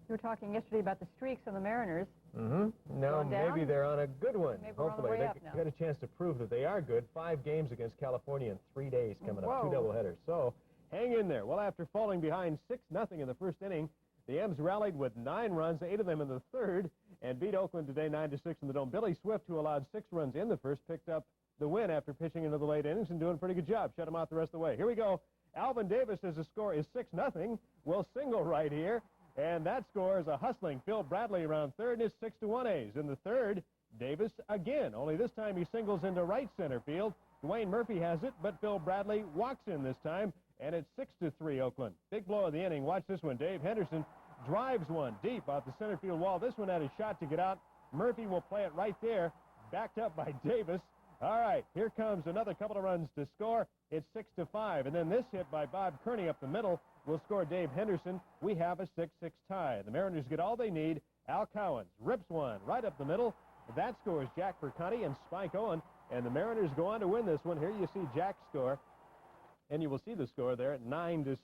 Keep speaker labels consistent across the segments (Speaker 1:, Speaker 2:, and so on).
Speaker 1: You were talking yesterday about the streaks on the Mariners.
Speaker 2: Now maybe they're on a good one.
Speaker 1: Maybe
Speaker 2: Hopefully
Speaker 1: they
Speaker 2: get a chance to prove that they are good. 5 games against California in 3 days coming up, 2 doubleheaders. So hang in there. Well, after falling behind 6-0 in the first inning, the M's rallied with 9 runs, 8 of them in the third, and beat Oakland today 9-6 in the Dome. Billy Swift, who allowed 6 runs in the first, picked up the win after pitching into the late innings and doing a pretty good job. Shut him out the rest of the way. Here we go. Alvin Davis, as the score is 6-0, will single right here. And that score is a hustling Phil Bradley around third, and it's 6-1 A's. In the third, Davis again, only this time he singles into right center field. Dwayne Murphy has it, but Phil Bradley walks in this time, and it's 6-3 Oakland. Big blow of the inning. Watch this one. Dave Henderson drives one deep off the center field wall. This one had a shot to get out. Murphy will play it right there, backed up by Davis. All right, here comes another couple of runs to score. It's 6-5, and then this hit by Bob Kearney up the middle will score Dave Henderson. We have a 6-6 tie. The Mariners get all they need. Al Cowens rips one right up the middle. That scores Jack Perconti and Spike Owen, and the Mariners go on to win this one. Here you see Jack's score, and you will see the score there at 9-6.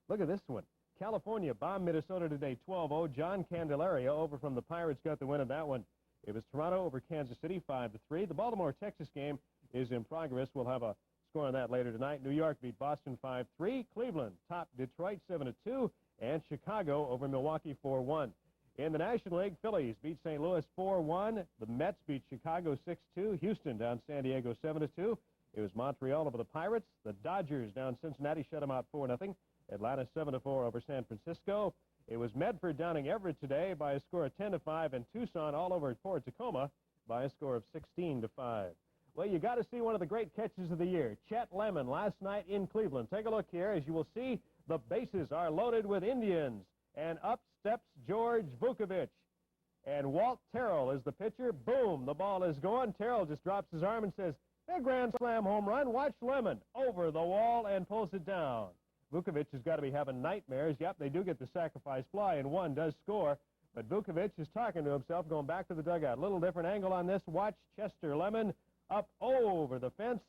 Speaker 2: Look at this one. California bombed Minnesota today 12-0. John Candelaria over from the Pirates got the win of that one. It was Toronto over Kansas City 5-3. The Baltimore-Texas game is in progress. We'll have a score on that later tonight. New York beat Boston 5-3. Cleveland topped Detroit 7-2. And Chicago over Milwaukee 4-1. In the National League, Phillies beat St. Louis 4-1. The Mets beat Chicago 6-2. Houston down San Diego 7-2. It was Montreal over the Pirates. The Dodgers down Cincinnati, shut them out 4-0. Atlanta 7-4 over San Francisco. It was Medford downing Everett today by a score of 10-5, and Tucson all over Port Tacoma by a score of 16-5. Well, you got to see one of the great catches of the year. Chet Lemon last night in Cleveland. Take a look here. As you will see, the bases are loaded with Indians. And up steps George Vukovich. And Walt Terrell is the pitcher. Boom, the ball is going. Terrell just drops his arm and says, "A grand slam home run. Watch Lemon." Over the wall and pulls it down. Vukovich has got to be having nightmares. Yep, they do get the sacrifice fly, and one does score. But Vukovich is talking to himself, going back to the dugout. A little different angle on this. Watch Chester Lemon up over the fence.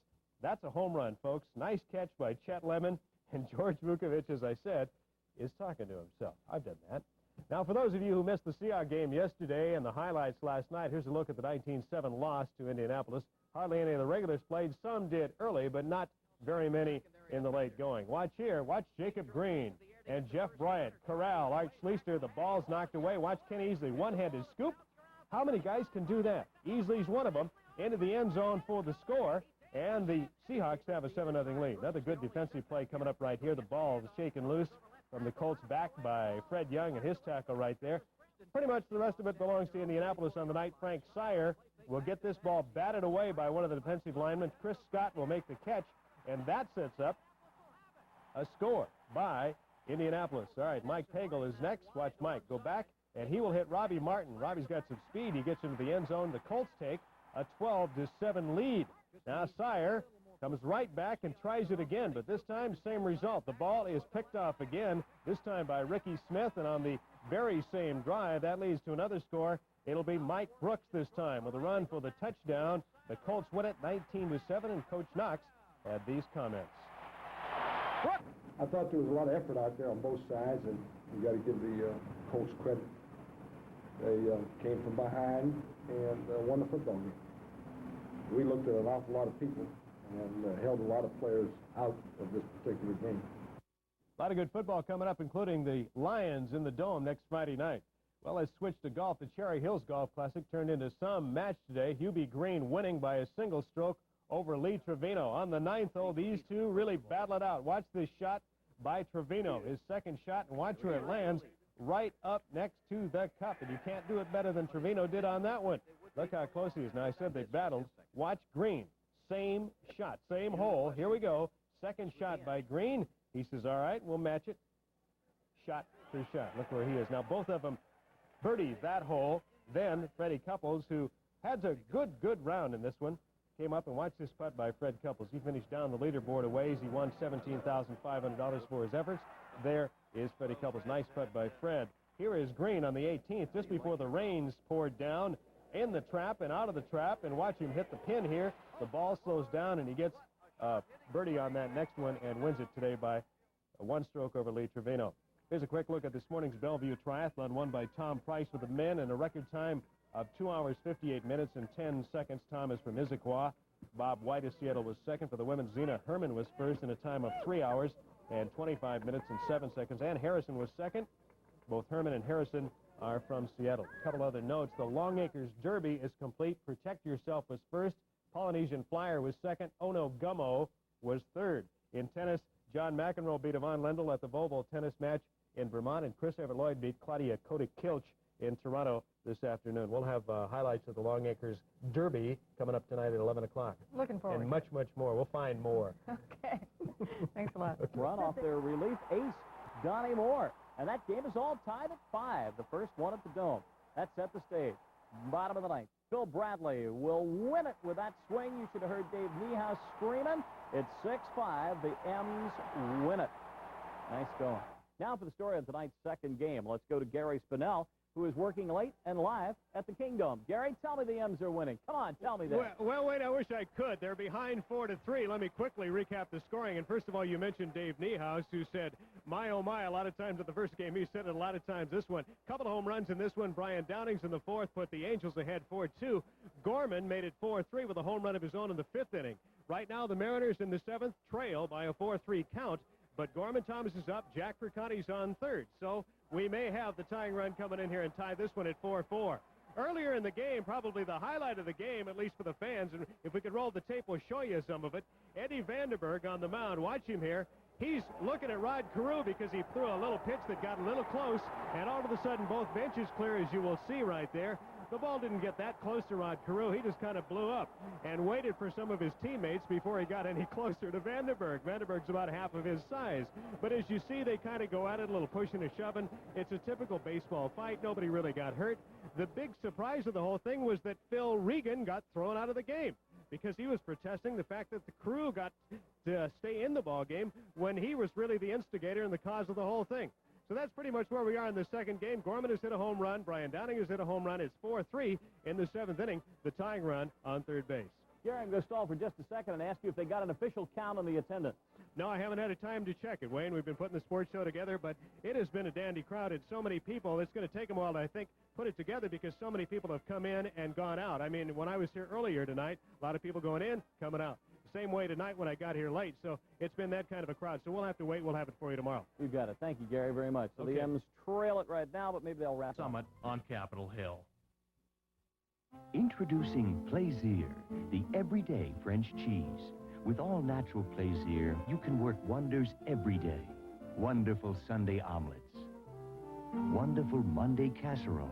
Speaker 2: That's a home run, folks. Nice catch by Chet Lemon. And George Vukovich, as I said, is talking to himself. I've done that. Now, for those of you who missed the Seahawks game yesterday and the highlights last night, here's a look at the 19-7 loss to Indianapolis. Hardly any of the regulars played. Some did early, but not very many in the late going. Watch here. Watch Jacob Green and Jeff Bryant corral Art Schleister. The ball's knocked away. Watch Ken Easley. One-handed scoop. How many guys can do that? Easley's one of them. Into the end zone for the score. And the Seahawks have a 7-0 lead. Another good defensive play coming up right here. The ball is shaken loose from the Colts back by Fred Young and his tackle right there. Pretty much the rest of it belongs to Indianapolis on the night. Frank Sire will get this ball batted away by one of the defensive linemen. Chris Scott will make the catch. And that sets up a score by Indianapolis. All right, Mike Pagel is next. Watch Mike go back, and he will hit Robbie Martin. Robbie's got some speed. He gets into the end zone. The Colts take a 12-7 lead. Now Sire comes right back and tries it again, but this time, same result. The ball is picked off again, this time by Ricky Smith, and on the very same drive, that leads to another score. It'll be Mike Brooks this time with a run for the touchdown. The Colts win it 19-7, and Coach Knox had these comments.
Speaker 3: I thought there was a lot of effort out there on both sides, and you got to give the Colts credit. They came from behind and won the football game. We looked at an awful lot of people and held a lot of players out of this particular game.
Speaker 2: A lot of good football coming up, including the Lions in the Dome next Friday night. Well, let's switch to golf. The Cherry Hills Golf Classic turned into some match today. Hubie Green winning by a single stroke over Lee Trevino. On the 9th hole, these two really battle it out. Watch this shot by Trevino, his second shot, and watch where it lands right up next to the cup. And you can't do it better than Trevino did on that one. Look how close he is. Now, I said they battled. Watch Green. Same shot, same hole. Here we go. Second shot by Green. He says, all right, we'll match it. Shot for shot. Look where he is. Now, both of them birdied that hole. Then Freddie Couples, who had a good round in this one, came up and watched this putt by Fred Couples. He finished down the leaderboard a ways. He won $17,500 for his efforts. There is Freddie Couples. Nice putt by Fred. Here is Green on the 18th, just before the rains poured down, in the trap and out of the trap, and watch him hit the pin here. The ball slows down, and he gets birdie on that next one and wins it today by one stroke over Lee Trevino. Here's a quick look at this morning's Bellevue Triathlon, won by Tom Price for the men in a record time of 2 hours, 58 minutes, and 10 seconds. Tom is from Issaquah. Bob White of Seattle was second. For the women, Zena Herman was first in a time of 3 hours and 25 minutes and 7 seconds. Ann Harrison was second. Both Herman and Harrison are from Seattle. A couple other notes. The Longacres Derby is complete. Protect Yourself was first. Polynesian Flyer was second. Ono Gummo was third. In tennis, John McEnroe beat Yvonne Lendl at the Volvo tennis match in Vermont, and Chris Everett-Lloyd beat Claudia Kodik-Kilch in Toronto this afternoon. We'll have highlights of the Longacres Derby coming up tonight at 11 o'clock.
Speaker 1: Looking forward.
Speaker 2: And much, much more. We'll find more.
Speaker 1: Okay. Thanks a lot.
Speaker 4: Run off their relief ace, Donnie Moore. And that game is all tied at 5. The first one at the Dome. That set the stage. Bottom of the ninth. Phil Bradley will win it with that swing. You should have heard Dave Niehaus screaming. It's 6-5. The M's win it. Nice going. Now for the story of tonight's second game. Let's go to Gary Spinnell, who is working late and live at the Kingdom. Gary, tell me the M's are winning. Come on, tell me that.
Speaker 2: Well, wait, I wish I could. They're behind 4-3. Let me quickly recap the scoring. And first of all, you mentioned Dave Niehaus, who said, my, oh, my, a lot of times at the first game. He said it a lot of times this one. Couple of home runs in this one. Brian Downings in the fourth put the Angels ahead 4-2. Gorman made it 4-3 with a home run of his own in the fifth inning. Right now, the Mariners in the seventh trail by a 4-3 count. But Gorman Thomas is up. Jack Percotti's on third. So we may have the tying run coming in here and tie this one at 4-4. Earlier in the game, probably the highlight of the game, at least for the fans, and if we could roll the tape, we'll show you some of it. Eddie Vandenberg on the mound. Watch him here. He's looking at Rod Carew because he threw a little pitch that got a little close, and all of a sudden both benches clear, as you will see right there. The ball didn't get that close to Rod Carew. He just kind of blew up and waited for some of his teammates before he got any closer to Vandenberg. Vandenberg's about half of his size. But as you see, they kind of go at it, a little pushing and shoving. It's a typical baseball fight. Nobody really got hurt. The big surprise of the whole thing was that Phil Regan got thrown out of the game because he was protesting the fact that the crew got to stay in the ball game when he was really the instigator and the cause of the whole thing. So that's pretty much where we are in the second game. Gorman has hit a home run. Brian Downing has hit a home run. It's 4-3 in the seventh inning, the tying run on third base.
Speaker 4: Gary, I'm going to stall for just a second and ask you if they got an official count on the attendance.
Speaker 2: No, I haven't had a time to check it, Wayne. We've been putting the sports show together, but it has been a dandy crowd. It's so many people. It's going to take them a while to, I think, put it together because so many people have come in and gone out. I mean, when I was here earlier tonight, a lot of people going in, coming out. Same way tonight when I got here late, so it's been that kind of a crowd. So we'll have to wait. We'll have it for you tomorrow.
Speaker 4: You got it. Thank you, Gary, very much. So
Speaker 2: okay.
Speaker 4: The M's trail it right now, but maybe they'll wrap
Speaker 5: Summit on Capitol Hill.
Speaker 6: Introducing Plaisir, the everyday French cheese. With all natural Plaisir, you can work wonders every day. Wonderful Sunday omelets. Wonderful Monday casseroles.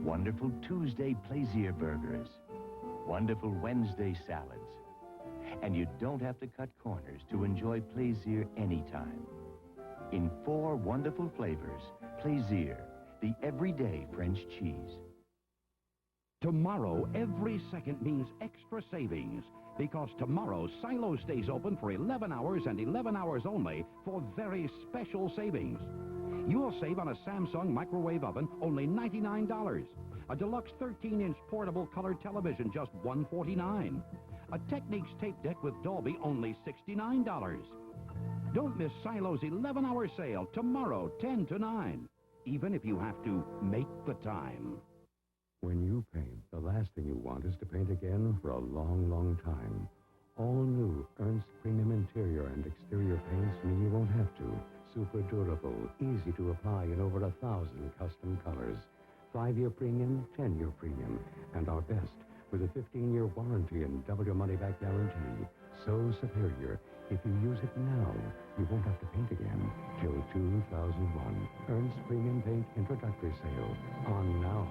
Speaker 6: Wonderful Tuesday Plaisir burgers. Wonderful Wednesday salads. And you don't have to cut corners to enjoy Plaisir anytime. In 4 wonderful flavors, Plaisir, the everyday French cheese.
Speaker 7: Tomorrow, every second means extra savings, because tomorrow, Silo stays open for 11 hours and 11 hours only for very special savings. You'll save on a Samsung microwave oven only $99. A deluxe 13-inch portable color television, just $149. A Technics tape deck with Dolby, only $69. Don't miss Silo's 11-hour sale tomorrow, 10 to 9, even if you have to make the time.
Speaker 8: When you paint, the last thing you want is to paint again for a long, long time. All new Ernst Premium Interior and Exterior paints mean you won't have to. Super durable, easy to apply in over 1,000 custom colors. 5-year premium, 10-year premium, and our best with a 15-year warranty and double your money-back guarantee. So superior, if you use it now, you won't have to paint again till 2001. Ernst Premium Paint Introductory Sale on now.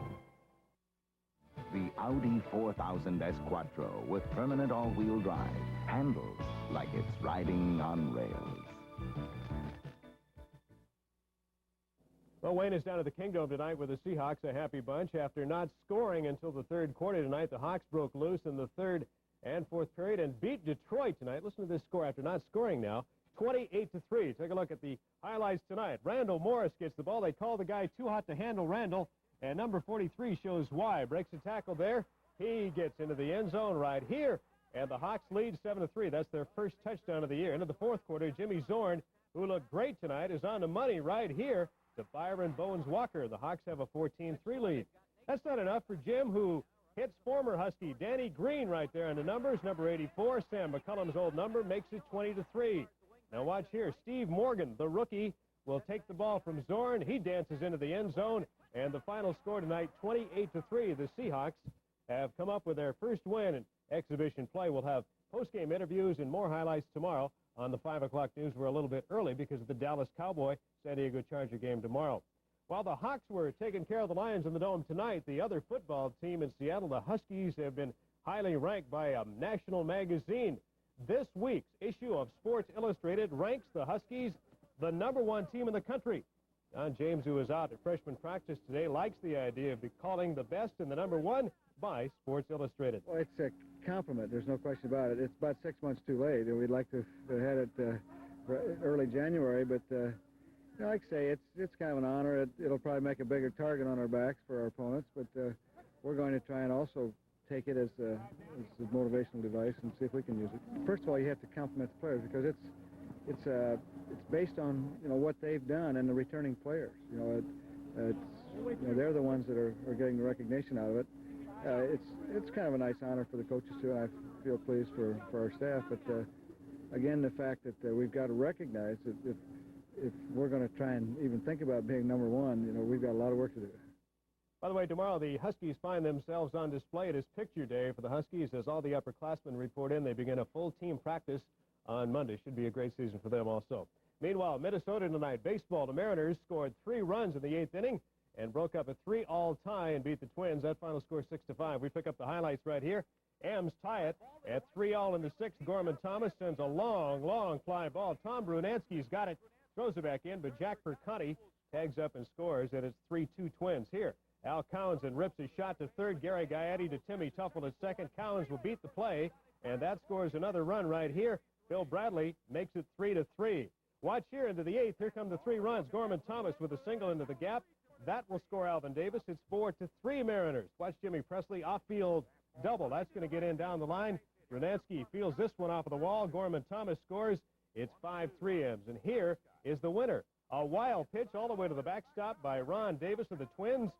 Speaker 9: The Audi 4000 S Quattro with permanent all-wheel drive handles like it's riding on rails.
Speaker 2: Well, Wayne is down at the Kingdom tonight with the Seahawks, a happy bunch. After not scoring until the third quarter tonight, the Hawks broke loose in the third and fourth period and beat Detroit tonight. Listen to this score after not scoring now, 28-3. Take a look at the highlights tonight. Randall Morris gets the ball. They call the guy too hot to handle Randall, and number 43 shows why. Breaks a tackle there. He gets into the end zone right here, and the Hawks lead 7-3. That's their first touchdown of the year. Into the fourth quarter, Jimmy Zorn, who looked great tonight, is on the money right here to Byron Bones-Walker. The Hawks have a 14-3 lead. That's not enough for Jim, who hits former Husky Danny Green right there on the numbers. Number 84, Sam McCullum's old number, makes it 20-3. Now watch here. Steve Morgan, the rookie, will take the ball from Zorn. He dances into the end zone, and the final score tonight, 28-3. The Seahawks have come up with their first win in exhibition play. We'll have post-game interviews and more highlights tomorrow on the 5 o'clock news. We're a little bit early because of the Dallas Cowboy-San Diego Charger game tomorrow. While the Hawks were taking care of the Lions in the Dome tonight, the other football team in Seattle, the Huskies, have been highly ranked by a national magazine. This week's issue of Sports Illustrated ranks the Huskies the #1 team in the country. Don James, who is out at freshman practice today, likes the idea of calling the best in the #1 by Sports Illustrated.
Speaker 10: Well, it's a compliment. There's no question about it. It's about 6 months too late, and we'd like to have had it early January, but like I say, it's kind of an honor. It'll probably make a bigger target on our backs for our opponents, but we're going to try and also take it as a motivational device and see if we can use it. First of all, you have to compliment the players because it's based on what they've done and the returning players. They're the ones that are getting the recognition out of it. It's kind of a nice honor for the coaches too, and I feel pleased for our staff. But again, the fact that we've got to recognize that if we're going to try and even think about being #1, we've got a lot of work to do.
Speaker 2: By the way, tomorrow the Huskies find themselves on display. It is picture day for the Huskies as all the upperclassmen report in. They begin a full team practice on Monday. Should be a great season for them also. Meanwhile, Minnesota tonight, baseball. The Mariners scored 3 runs in the 8th inning and broke up a 3-all tie and beat the Twins. That final score 6-5. We pick up the highlights right here. M's tie it at 3-all in the 6th. Gorman Thomas sends a long fly ball. Tom Brunansky's got it, throws it back in, but Jack Perconti tags up and scores, and it's 3-2 Twins here. Al Cowanson rips a shot to third. Gary Gaetti to Timmy Tuffle at second. Cowens will beat the play, and that scores another run right here. Bill Bradley makes it 3-3. Watch here into the 8th. Here come the 3 runs. Gorman Thomas with a single into the gap. That will score Alvin Davis. It's 4-3 Mariners. Watch Jimmy Presley off-field double. That's going to get in down the line. Brunansky fields this one off of the wall. Gorman Thomas scores. It's 5-3 M's. And here is the winner. A wild pitch all the way to the backstop by Ron Davis of the Twins.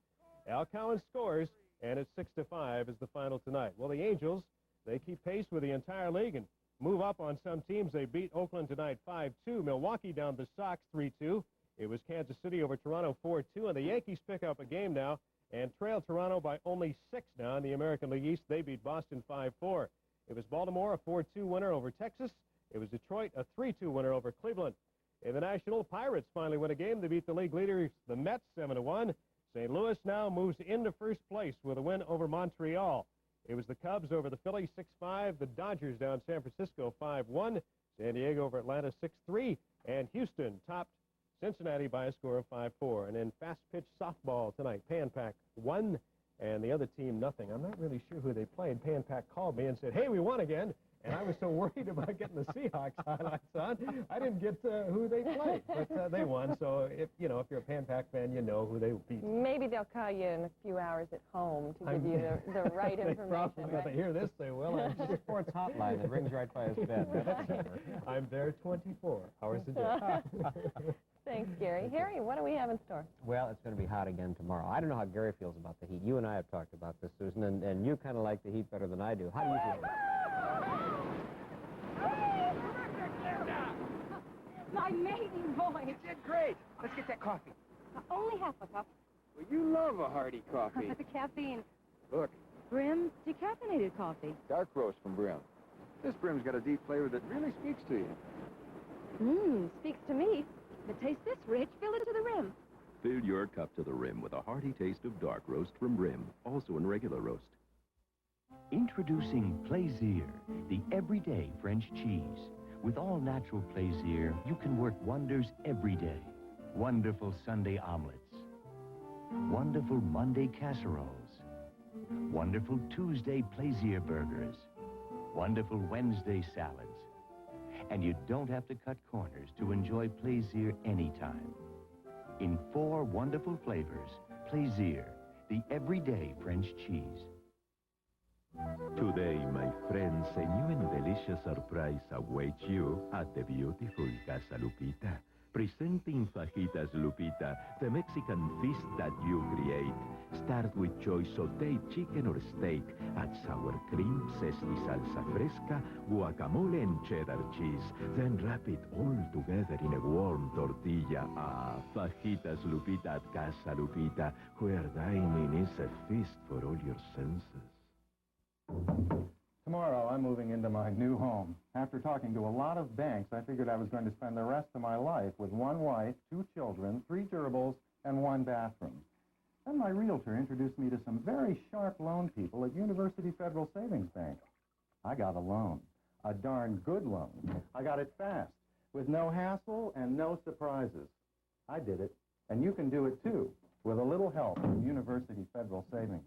Speaker 2: Al Cowan scores, and it's 6-5 is the final tonight. Well, the Angels, they keep pace with the entire league and move up on some teams. They beat Oakland tonight 5-2. Milwaukee down the Sox 3-2. It was Kansas City over Toronto 4-2. And the Yankees pick up a game now and trail Toronto by only 6 now in the American League East. They beat Boston 5-4. It was Baltimore, a 4-2 winner over Texas. It was Detroit, a 3-2 winner over Cleveland. In the National, Pirates finally win a game. They beat the league leaders, the Mets, 7-1. St. Louis now moves into first place with a win over Montreal. It was the Cubs over the Phillies 6-5. The Dodgers down San Francisco 5-1. San Diego over Atlanta 6-3. And Houston topped Cincinnati by a score of 5-4. And in fast-pitch softball tonight, Pan Pac won, and the other team nothing. I'm not really sure who they played. Pan Pac called me and said, "Hey, we won again." And I was so worried about getting the Seahawks highlights on, I didn't get who they played. But they won, so if you're a Pan Pac fan, you know who they beat.
Speaker 1: Maybe they'll call you in a few hours at home to give you the right information.
Speaker 2: Probably,
Speaker 1: right?
Speaker 2: If they hear this, they will.
Speaker 4: It's a sports hotline that rings right by his bed.
Speaker 2: I'm there 24 hours a day.
Speaker 1: Thanks, Gary. Harry, what do we have in store?
Speaker 11: Well, it's going to be hot again tomorrow. I don't know how Gary feels about the heat. You and I have talked about this, Susan, and you kind of like the heat better than I do. How do you feel?
Speaker 12: My maiden voice.
Speaker 13: You did great. Let's get that coffee.
Speaker 12: Only half a cup.
Speaker 13: Well, you love a hearty coffee.
Speaker 12: The caffeine.
Speaker 13: Look,
Speaker 12: Brim decaffeinated coffee.
Speaker 13: dark roast from Brim. This Brim's got a deep flavor that really speaks to you.
Speaker 12: Speaks to me. But taste this, Rich. Fill it to the rim.
Speaker 14: Fill your cup to the rim with a hearty taste of dark roast from Brim, also in regular roast.
Speaker 6: Introducing Plaisir, the everyday French cheese. With all natural Plaisir, you can work wonders every day. Wonderful Sunday omelets. Wonderful Monday casseroles. Wonderful Tuesday Plaisir burgers. Wonderful Wednesday salads. And you don't have to cut corners to enjoy Plaisir anytime. In 4 wonderful flavors, Plaisir, the everyday French cheese.
Speaker 14: Today, my friends, a new and delicious surprise awaits you at the beautiful Casa Lupita. Presenting Fajitas Lupita, the Mexican feast that you create. Start with choice sauteed chicken or steak, add sour cream, zesty salsa fresca, guacamole and cheddar cheese. Then wrap it all together in a warm tortilla. Ah, Fajitas Lupita at Casa Lupita, where dining is a feast for all your senses.
Speaker 15: Tomorrow, I'm moving into my new home. After talking to a lot of banks, I figured I was going to spend the rest of my life with one wife, 2 children, 3 gerbils, and 1 bathroom. Then my realtor introduced me to some very sharp loan people at University Federal Savings Bank. I got a loan, a darn good loan. I got it fast, with no hassle and no surprises. I did it, and you can do it too, with a little help from University Federal Savings.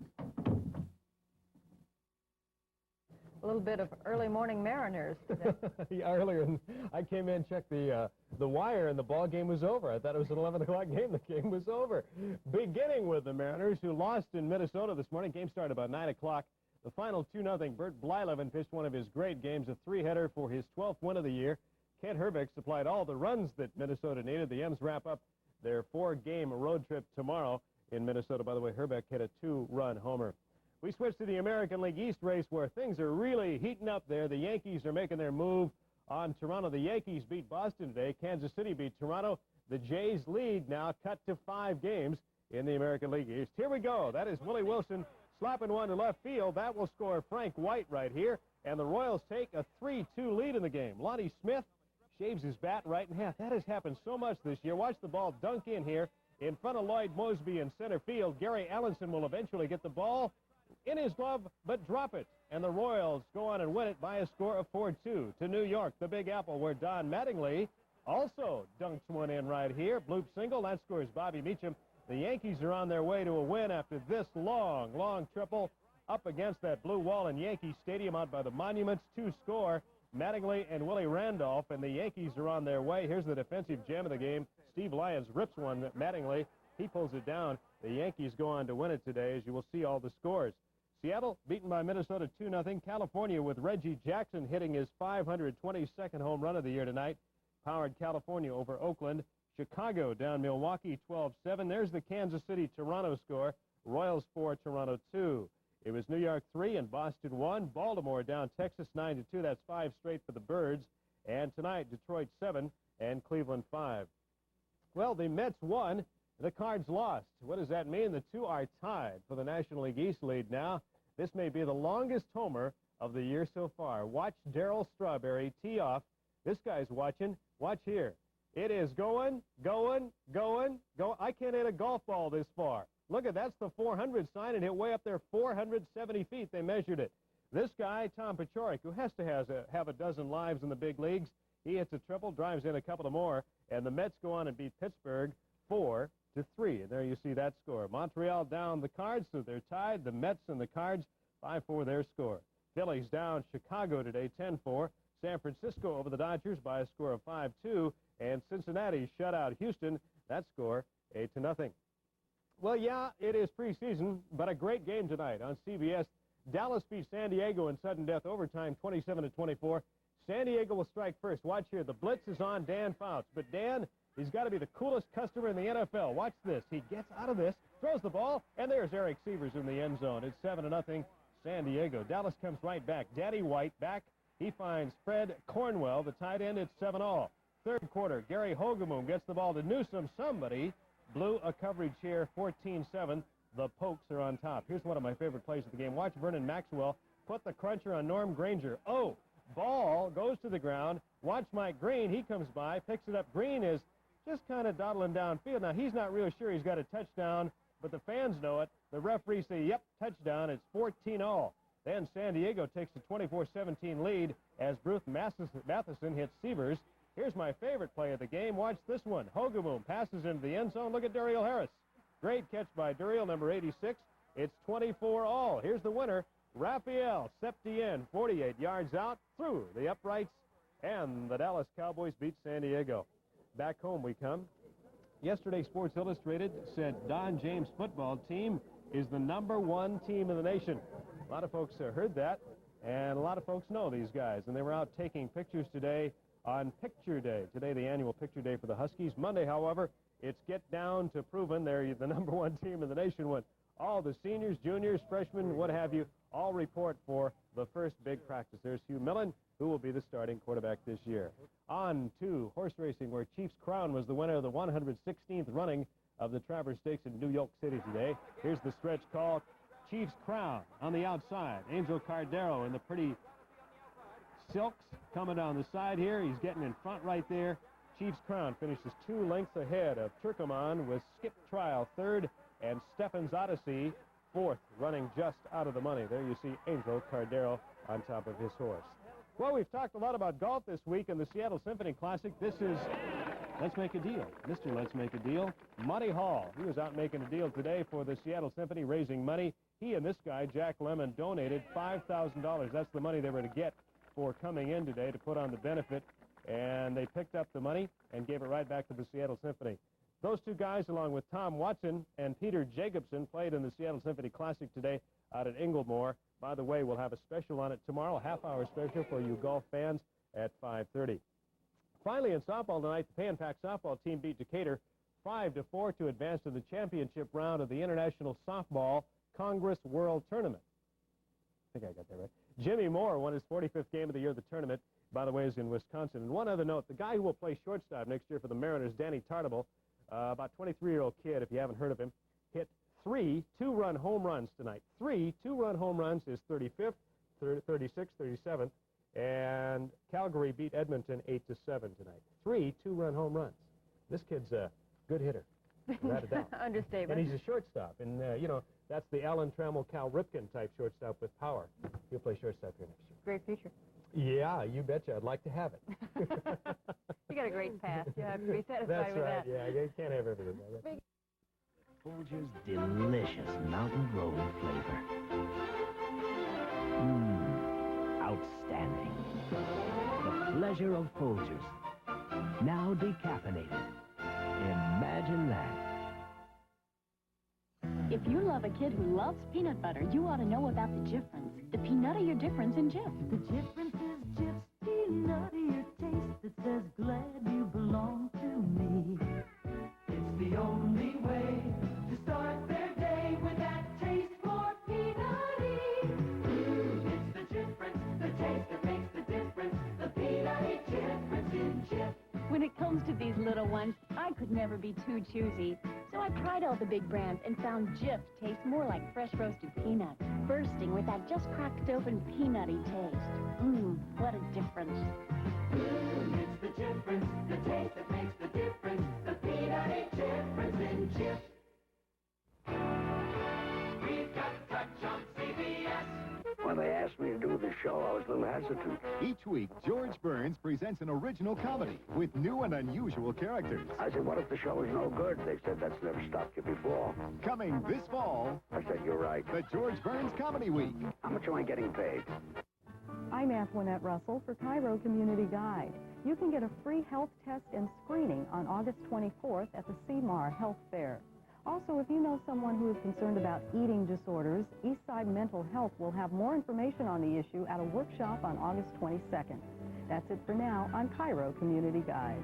Speaker 1: A little bit of early morning Mariners today.
Speaker 2: Yeah, earlier, I came in, checked the wire, and the ball game was over. I thought it was an 11 o'clock game. The game was over. Beginning with the Mariners, who lost in Minnesota this morning. Game started about 9 o'clock. The final 2-0. Bert Blyleven pitched one of his great games, a 3-hitter for his 12th win of the year. Kent Herbeck supplied all the runs that Minnesota needed. The M's wrap up their 4-game road trip tomorrow in Minnesota. By the way, Herbeck hit a 2-run homer. We switch to the American League East race where things are really heating up there. The Yankees are making their move on Toronto. The Yankees beat Boston today. Kansas City beat Toronto. The Jays lead now cut to 5 games in the American League East. Here we go. That is Willie Wilson slapping one to left field. That will score Frank White right here. And the Royals take a 3-2 lead in the game. Lonnie Smith shaves his bat right in half. That has happened so much this year. Watch the ball dunk in here in front of Lloyd Mosby in center field. Gary Allenson will eventually get the ball in his glove, but drop it. And the Royals go on and win it by a score of 4-2 to New York, the Big Apple, where Don Mattingly also dunks one in right here. Bloop single. That scores Bobby Meacham. The Yankees are on their way to a win after this long triple up against that blue wall in Yankee Stadium out by the Monuments. 2 score. Mattingly and Willie Randolph, and the Yankees are on their way. Here's the defensive gem of the game. Steve Lyons rips one at Mattingly. He pulls it down. The Yankees go on to win it today, as you will see all the scores. Seattle beaten by Minnesota 2-0. California with Reggie Jackson hitting his 522nd home run of the year tonight. Powered California over Oakland. Chicago down Milwaukee 12-7. There's the Kansas City-Toronto score. Royals 4, Toronto 2. It was New York 3 and Boston 1. Baltimore down Texas 9-2. That's 5 straight for the Birds. And tonight, Detroit 7 and Cleveland 5. Well, the Mets won. The Cards lost. What does that mean? The two are tied for the National League East lead now. This may be the longest homer of the year so far. Watch Darryl Strawberry tee off. This guy's watching. Watch here. It is going. I can't hit a golf ball this far. Look at that's the 400 sign and hit way up there 470 feet. They measured it. This guy, Tom Paciorek, who has to have a dozen lives in the big leagues, he hits a triple, drives in a couple of more, and the Mets go on and beat Pittsburgh 4-3. And there you see that score. Montreal down the Cards, so they're tied. The Mets and the Cards 5-4 their score. Phillies down Chicago today 10-4. San Francisco over the Dodgers by a score of 5-2. And Cincinnati shut out Houston. That score 8-0. Well, yeah, it is preseason, but a great game tonight on CBS. Dallas beat San Diego in sudden death overtime 27-24. San Diego will strike first. Watch here. The blitz is on Dan Fouts. But Dan, he's got to be the coolest customer in the NFL. Watch this. He gets out of this, throws the ball, and there's Eric Sievers in the end zone. It's 7-0 San Diego. Dallas comes right back. Daddy White back. He finds Fred Cornwell, the tight end. It's 7-all. Third quarter, Gary Hogamoon gets the ball to Newsom. Somebody blew a coverage here, 14-7. The Pokes are on top. Here's one of my favorite plays of the game. Watch Vernon Maxwell put the cruncher on Norm Granger. Oh, ball goes to the ground. Watch Mike Green. He comes by, picks it up. Green is just kind of dawdling downfield. Now, he's not really sure he's got a touchdown, but the fans know it. The referees say, yep, touchdown. It's 14-all. Then San Diego takes a 24-17 lead as Bruce Matheson hits Sievers. Here's my favorite play of the game. Watch this one. Hogamoon passes into the end zone. Look at Duriel Harris. Great catch by Duriel, number 86. It's 24-all. Here's the winner, Rafael Septien, 48 yards out through the uprights, and the Dallas Cowboys beat San Diego. Back home we come. Yesterday, Sports Illustrated said Don James' football team is the #1 team in the nation. A lot of folks heard that, and a lot of folks know these guys, and they were out taking pictures today on Picture Day. Today, the annual Picture Day for the Huskies. Monday, however, it's get down to proven. They're the #1 team in the nation when all the seniors, juniors, freshmen, what have you, all report for the first big practice. There's Hugh Millen, who will be the starting quarterback this year. On to horse racing, where Chief's Crown was the winner of the 116th running of the Travers Stakes in New York City today. Here's the stretch call. Chief's Crown on the outside. Angel Cardero in the pretty silks coming down the side here. He's getting in front right there. Chief's Crown finishes 2 lengths ahead of Turcoman with Skip Trial third and Stefan's Odyssey fourth, running just out of the money. There you see Angel Cardero on top of his horse. Well, we've talked a lot about golf this week in the Seattle Symphony Classic. This is Let's Make a Deal. Mr. Let's Make a Deal, Monty Hall. He was out making a deal today for the Seattle Symphony, raising money. He and this guy, Jack Lemmon, donated $5,000. That's the money they were to get for coming in today to put on the benefit. And they picked up the money and gave it right back to the Seattle Symphony. Those two guys, along with Tom Watson and Peter Jacobson, played in the Seattle Symphony Classic today out at Inglemoor. By the way, we'll have a special on it tomorrow, a half-hour special for you golf fans at 5:30. Finally, in softball tonight, the Pan Pac softball team beat Decatur 5-4 to advance to the championship round of the International Softball Congress World Tournament. I think I got that right. Jimmy Moore won his 45th game of the year of the tournament. By the way, is in Wisconsin. And one other note, the guy who will play shortstop next year for the Mariners, Danny Tartable, about 23-year-old kid, if you haven't heard of him, hit 3 two-run home runs tonight. 3 two-run home runs, his 35th, 36th, 37th, and Calgary beat Edmonton 8-7 tonight. 3 two-run home runs. This kid's a good hitter, without a doubt.
Speaker 1: Understatement.
Speaker 2: And he's a shortstop, and, you know, that's the Alan Trammell, Cal Ripken type shortstop with power. He'll play shortstop here next year.
Speaker 1: Great future.
Speaker 2: Yeah, you betcha. I'd like to have it.
Speaker 1: You got a great pass. You have to be satisfied
Speaker 2: That's
Speaker 1: with
Speaker 2: right.
Speaker 1: that.
Speaker 2: Yeah, you can't have everything.
Speaker 6: Folger's delicious mountain roll flavor. Outstanding. The pleasure of Folgers. Now decaffeinated. Imagine that.
Speaker 12: If you love a kid who loves peanut butter, you ought to know about the difference. The peanuttier difference in Jif.
Speaker 16: The difference is Jif's peanuttier taste that says, glad you belong to me. It's the only way to start their day with that taste for peanutty. It's the difference, the taste that makes the difference. The peanutty difference in Jif.
Speaker 12: When it comes to these little ones, I could never be too choosy. So I tried all the big brands and found Jif tastes more like fresh roasted peanuts, bursting with that just cracked open peanutty taste. What a difference.
Speaker 16: It's the difference, the taste that makes the difference. The peanutty difference in Jif. We've got Touch on CBS.
Speaker 17: When they asked me to do the show, I was a little hesitant.
Speaker 18: Each week, George Burns presents an original comedy with new and unusual characters.
Speaker 17: I said, what if the show is no good? They said, that's never stopped you before.
Speaker 18: Coming this fall.
Speaker 17: I said, you're right.
Speaker 18: The George Burns Comedy Week.
Speaker 17: How much am I getting paid?
Speaker 19: I'm Antoinette Russell for Cairo Community Guide. You can get a free health test and screening on August 24th at the CMAR Health Fair. Also, if you know someone who is concerned about eating disorders, Eastside Mental Health will have more information on the issue at a workshop on August 22nd. That's it for now on Cairo Community Guide.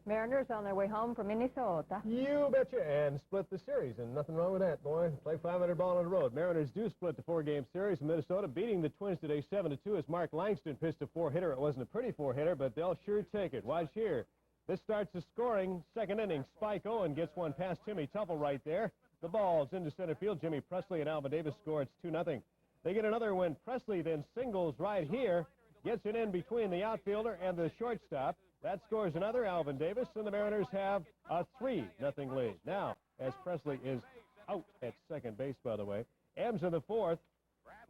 Speaker 1: Mariners on their way home from Minnesota.
Speaker 2: You betcha, and split the series, and nothing wrong with that, boy. Play 500 ball on the road. Mariners do split the 4-game series in Minnesota, beating the Twins today 7-2 as Mark Langston pitched a 4-hitter. It wasn't a pretty 4-hitter, but they'll sure take it. Watch here. This starts the scoring. Second inning, Spike Owen gets one past Timmy Tuffle right there. The ball's into center field. Jimmy Presley and Alvin Davis score. It's 2-0. They get another when Presley then singles right here. Gets it in between the outfielder and the shortstop. That scores another, Alvin Davis, and the Mariners have a 3-0 lead. Now, as Presley is out at second base, by the way. M's in the fourth.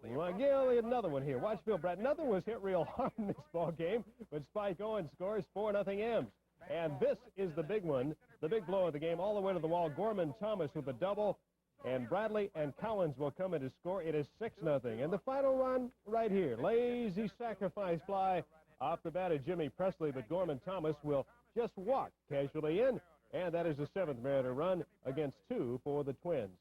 Speaker 2: Well, yeah, another one here. Watch Bill Brett. Nothing was hit real hard in this ball game, but Spike Owen scores 4-0 M's. And this is the big one, the big blow of the game, all the way to the wall. Gorman Thomas with a double, and Bradley and Collins will come in to score. It is 6-0. And the final run right here, lazy sacrifice fly off the bat of Jimmy Presley, but Gorman Thomas will just walk casually in, and that is the 7th Mariner run against 2 for the Twins.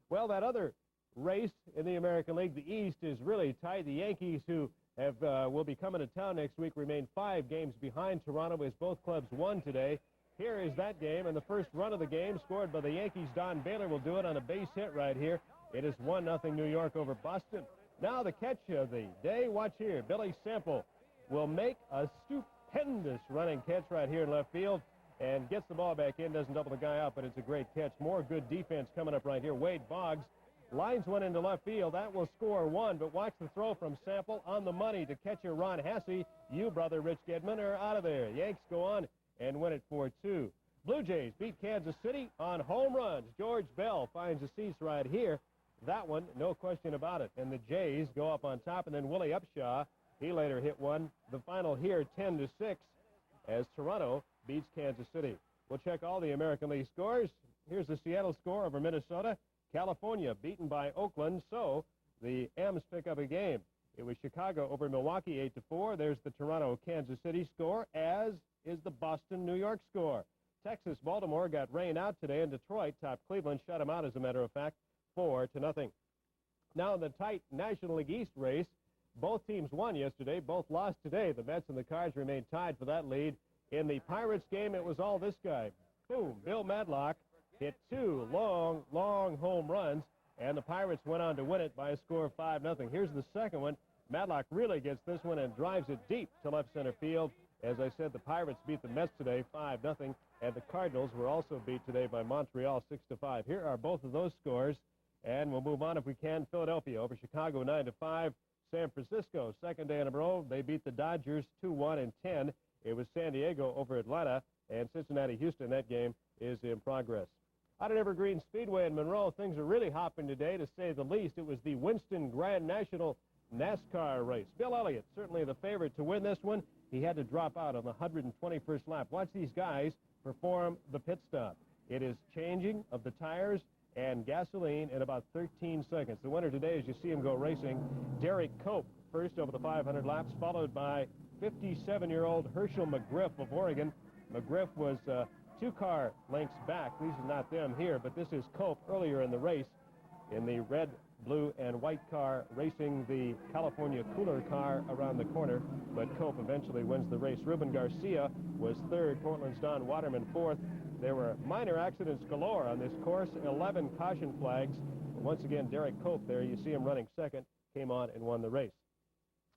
Speaker 2: Well, that other race in the American League. The East is really tight. The Yankees, who have will be coming to town next week, remain 5 games behind Toronto as both clubs won today. Here is that game, and the first run of the game scored by the Yankees. Don Baylor will do it on a base hit right here. It is 1-0 New York over Boston. Now the catch of the day. Watch here. Billy Sample will make a stupendous running catch right here in left field and gets the ball back in. Doesn't double the guy out, but it's a great catch. More good defense coming up right here. Wade Boggs lines one into left field. That will score 1, but watch the throw from Sample on the money to catcher Ron Hasse. You, brother Rich Gedman, are out of there. Yanks go on and win it 4-2. Blue Jays beat Kansas City on home runs. George Bell finds a cease right here. That one, no question about it. And the Jays go up on top, and then Willie Upshaw, he later hit one. The final here, 10-6, as Toronto beats Kansas City. We'll check all the American League scores. Here's the Seattle score over Minnesota. California beaten by Oakland, so the M's pick up a game. It was Chicago over Milwaukee, 8-4. There's the Toronto-Kansas City score, as is the Boston-New York score. Texas-Baltimore got rained out today, and Detroit topped Cleveland, shut them out, as a matter of fact, 4-0. Now in the tight National League East race, both teams won yesterday, both lost today. The Mets and the Cards remain tied for that lead. In the Pirates game, it was all this guy. Boom, Bill Madlock hit 2 long home runs, and the Pirates went on to win it by a score of 5-0. Here's the second one. Madlock really gets this one and drives it deep to left center field. As I said, the Pirates beat the Mets today 5-0, and the Cardinals were also beat today by Montreal 6-5. Here are both of those scores, and we'll move on if we can. Philadelphia over Chicago 9-5. San Francisco, second day in a row, they beat the Dodgers 2-1 and 10. It was San Diego over Atlanta, and Cincinnati-Houston. That game is in progress. Out at Evergreen Speedway in Monroe, things are really hopping today, to say the least. It was the Winston Grand National NASCAR race. Bill Elliott, certainly the favorite to win this one. He had to drop out on the 121st lap. Watch these guys perform the pit stop. It is changing of the tires and gasoline in about 13 seconds. The winner today, as you see him go racing, Derek Cope, first over the 500 laps, followed by 57-year-old Herschel McGriff of Oregon. McGriff was 2 car lengths back. These are not them here, but this is Cope earlier in the race in the red, blue, and white car, racing the California Cooler car around the corner, but Cope eventually wins the race. Ruben Garcia was 3rd, Portland's Don Waterman 4th. There were minor accidents galore on this course, 11 caution flags. But once again, Derek Cope there, you see him running 2nd, came on and won the race.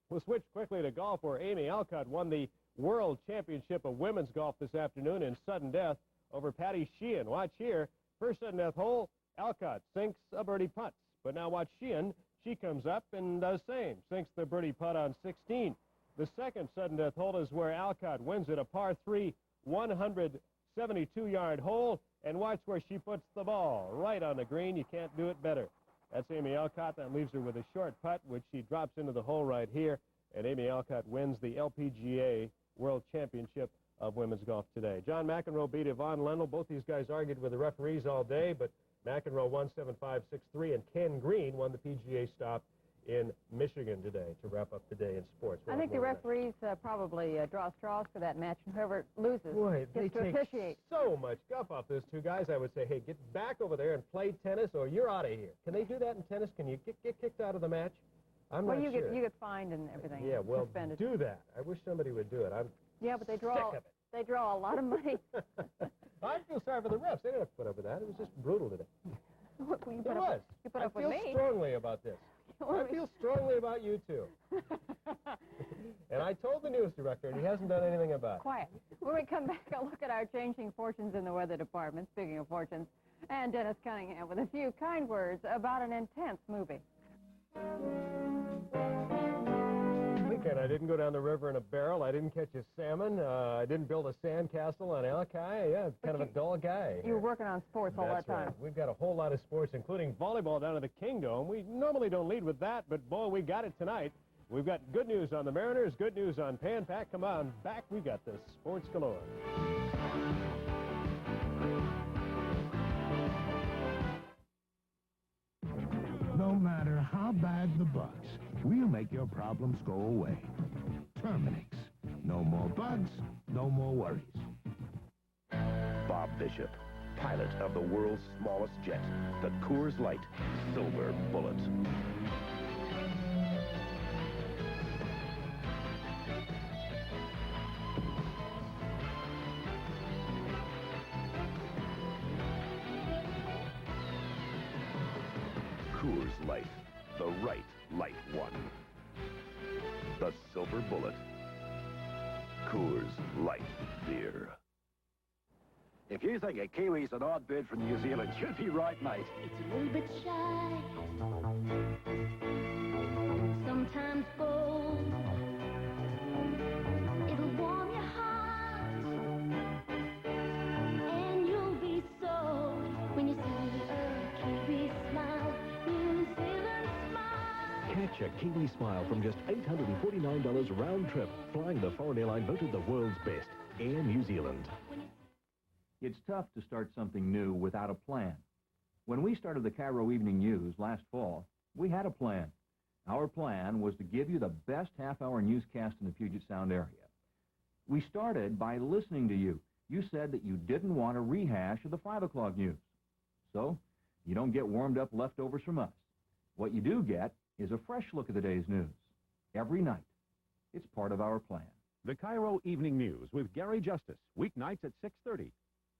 Speaker 2: We'll switch quickly to golf, where Amy Alcott won the World Championship of Women's Golf this afternoon in sudden death over Patty Sheehan. Watch here. First sudden death hole, Alcott sinks a birdie putt. But now watch Sheehan. She comes up and does same. Sinks the birdie putt on 16. The second sudden death hole is where Alcott wins it, a par 3, 172-yard hole. And watch where she puts the ball right on the green. You can't do it better. That's Amy Alcott. That leaves her with a short putt, which she drops into the hole right here. And Amy Alcott wins the LPGA World Championship of Women's Golf today. John McEnroe beat Yvonne Lendl. Both these guys argued with the referees all day, but McEnroe won 7-5, 6-3, and Ken Green won the PGA stop in Michigan today to wrap up the day in sports.
Speaker 1: I think the referees probably draw straws for that match, and whoever loses gets to officiate.
Speaker 2: So much guff off those 2 guys. I would say, hey, get back over there and play tennis, or you're out of here. Can they do that in tennis? Can you get kicked out of the match? I'm not sure.
Speaker 1: You get fined and everything.
Speaker 2: Yeah, well,
Speaker 1: suspended.
Speaker 2: Do that. I wish somebody would do it. I'm
Speaker 1: but they draw a lot of money.
Speaker 2: I feel sorry for the refs. They didn't have to put up with that. It was just brutal today.
Speaker 1: You put up with me.
Speaker 2: I feel strongly about this. I feel strongly about you, too. And I told the news director, and he hasn't done anything about it.
Speaker 1: Quiet. When we come back, I'll look at our changing fortunes in the weather department, speaking of fortunes, and Dennis Cunningham with a few kind words about an intense movie.
Speaker 2: Weekend, I didn't go down the river in a barrel. I didn't catch a salmon. I didn't build a sandcastle on Alki. Yeah, kind of a dull guy.
Speaker 1: You were working on sports all that time.
Speaker 2: Right. We've got a whole lot of sports, including volleyball down at the Kingdome. We normally don't lead with that, but boy, we got it tonight. We've got good news on the Mariners, good news on Pan Pac. Come on back. We got the sports galore.
Speaker 14: No matter how bad the bugs, we'll make your problems go away. Terminix. No more bugs, no more worries.
Speaker 9: Bob Bishop,
Speaker 20: pilot of the world's smallest jet, the Coors Light Silver Bullet. Coors Light, the right light one. The Silver Bullet. Coors Light beer.
Speaker 17: If you think a Kiwi's an odd bird from New Zealand, you'd be right, mate.
Speaker 12: It's a little bit shy, sometimes bold. It'll warm your heart, and you'll be sold when you see a Kiwi smile. New Zealand smile.
Speaker 21: Catch a Kiwi smile from just $849 round trip, flying the foreign airline voted the world's best, Air New Zealand.
Speaker 4: It's tough to start something new without a plan. When we started the Cairo Evening News last fall, we had a plan. Our plan was to give you the best half-hour newscast in the Puget Sound area. We started by listening to you. You said that you didn't want a rehash of the 5 o'clock news. So, you don't get warmed up leftovers from us. What you do get is a fresh look at the day's news. Every night. It's part of our plan.
Speaker 22: The Cairo Evening News with Gary Justice, weeknights at 6:30.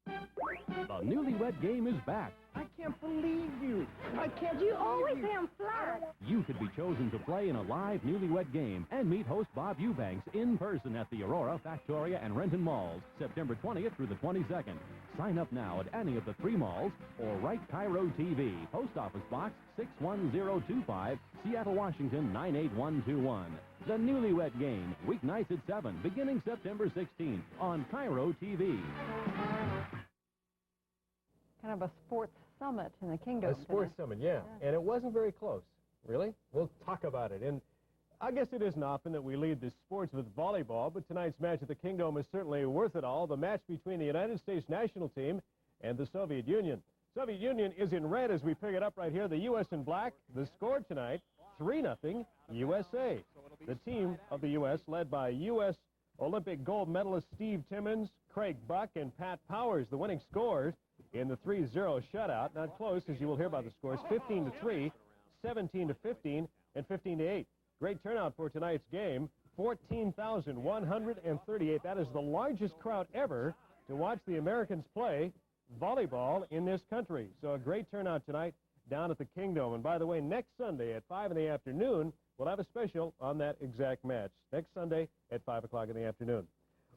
Speaker 22: The Newlywed Game is back.
Speaker 23: I can't believe you. I can't.
Speaker 24: You always say I'm flat.
Speaker 22: You could be chosen to play in a live Newlywed Game and meet host Bob Eubanks in person at the Aurora, Factoria, and Renton malls, September 20th through the 22nd. Sign up now at any of the 3 malls or write Cairo TV, Post Office Box 61025, Seattle, Washington 98121. The Newlywed Game, weeknights at 7, beginning September 16th on Cairo TV.
Speaker 1: Kind of a sports summit in the kingdom.
Speaker 2: A sports summit, yeah. And it wasn't very close. Really? We'll talk about it. And I guess it isn't often that we lead the sports with volleyball, but tonight's match at the Kingdom is certainly worth it all. The match between the United States national team and the Soviet Union. Soviet Union is in red as we pick it up right here. The U.S. in black. The score tonight, 3-0 USA. The team of the U.S. led by U.S. Olympic gold medalist Steve Timmons, Craig Buck, and Pat Powers. The winning scores in the 3-0 shutout. Not close, as you will hear about the scores. 15-3, 17-15, and 15-8. Great turnout for tonight's game. 14,138. That is the largest crowd ever to watch the Americans play volleyball in this country. So a great turnout tonight down at the Kingdom. And by the way, next Sunday at 5 in the afternoon, we'll have a special on that exact match. Next Sunday at 5 o'clock in the afternoon.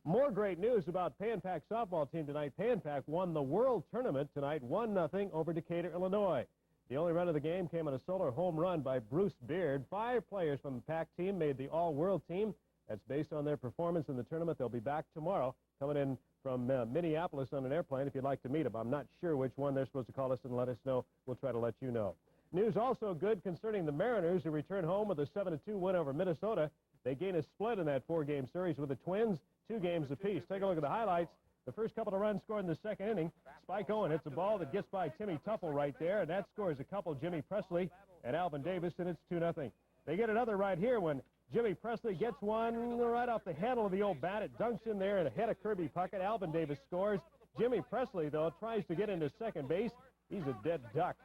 Speaker 2: More great news about Pan Pac softball team tonight. Pan Pac won the World Tournament tonight, 1-0 over Decatur, Illinois. The only run of the game came on a solo home run by Bruce Beard. 5 players from the Pac team made the all-world team. That's based on their performance in the tournament. They'll be back tomorrow, coming in from Minneapolis on an airplane if you'd like to meet them. I'm not sure which one. They're supposed to call us and let us know. We'll try to let you know. News also good concerning the Mariners, who return home with a 7-2 win over Minnesota. They gain a split in that 4-game series with the Twins, 2 games apiece. Take a look at the highlights. The first couple of runs scored in the second inning. Spike Owen hits a ball that gets by Timmy Tuffle right there, and that scores a couple, Jimmy Presley and Alvin Davis, and it's 2-0. They get another right here when Jimmy Presley gets one right off the handle of the old bat. It dunks in there and ahead of Kirby Puckett. Alvin Davis scores. Jimmy Presley, though, tries to get into second base. He's a dead duck.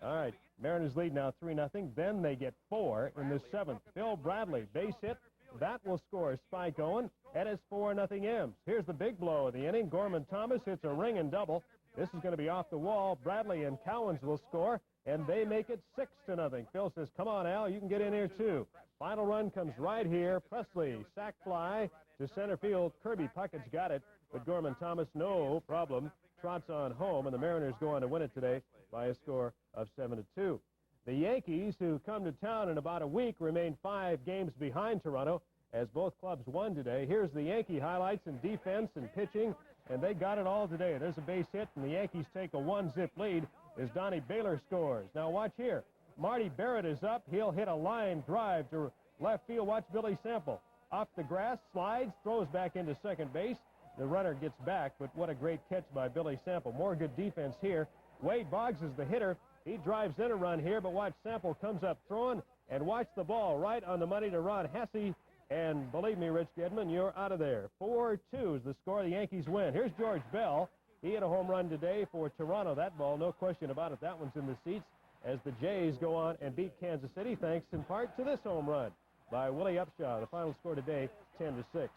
Speaker 2: All right, Mariners lead now 3-0. Then they get 4 in the 7th. Bill Bradley, base hit. That will score Spike Owen, and it's 4-0 M's. Here's the big blow of the inning. Gorman Thomas hits a ring and double. This is going to be off the wall. Bradley and Cowens will score, and they make it 6-0. Phil says, come on, Al, you can get in here too. Final run comes right here. Presley, sac fly to center field. Kirby Puckett's got it, but Gorman Thomas, no problem, trots on home, and the Mariners go on to win it today by a score of 7-2. The Yankees, who come to town in about a week, remain 5 games behind Toronto as both clubs won today. Here's the Yankee highlights in defense and pitching, and they got it all today. There's a base hit, and the Yankees take a 1-zip lead as Donnie Baylor scores. Now watch here. Marty Barrett is up. He'll hit a line drive to left field. Watch Billy Sample. Off the grass, slides, throws back into second base. The runner gets back, but what a great catch by Billy Sample. More good defense here. Wade Boggs is the hitter. He drives in a run here, but watch Sample comes up throwing, and watch the ball right on the money to Ron Hesse. And believe me, Rich Gedman, you're out of there. 4-2 is the score. The Yankees win. Here's George Bell. He hit a home run today for Toronto. That ball, no question about it, that one's in the seats as the Jays go on and beat Kansas City, thanks in part to this home run by Willie Upshaw. The final score today, 10-6.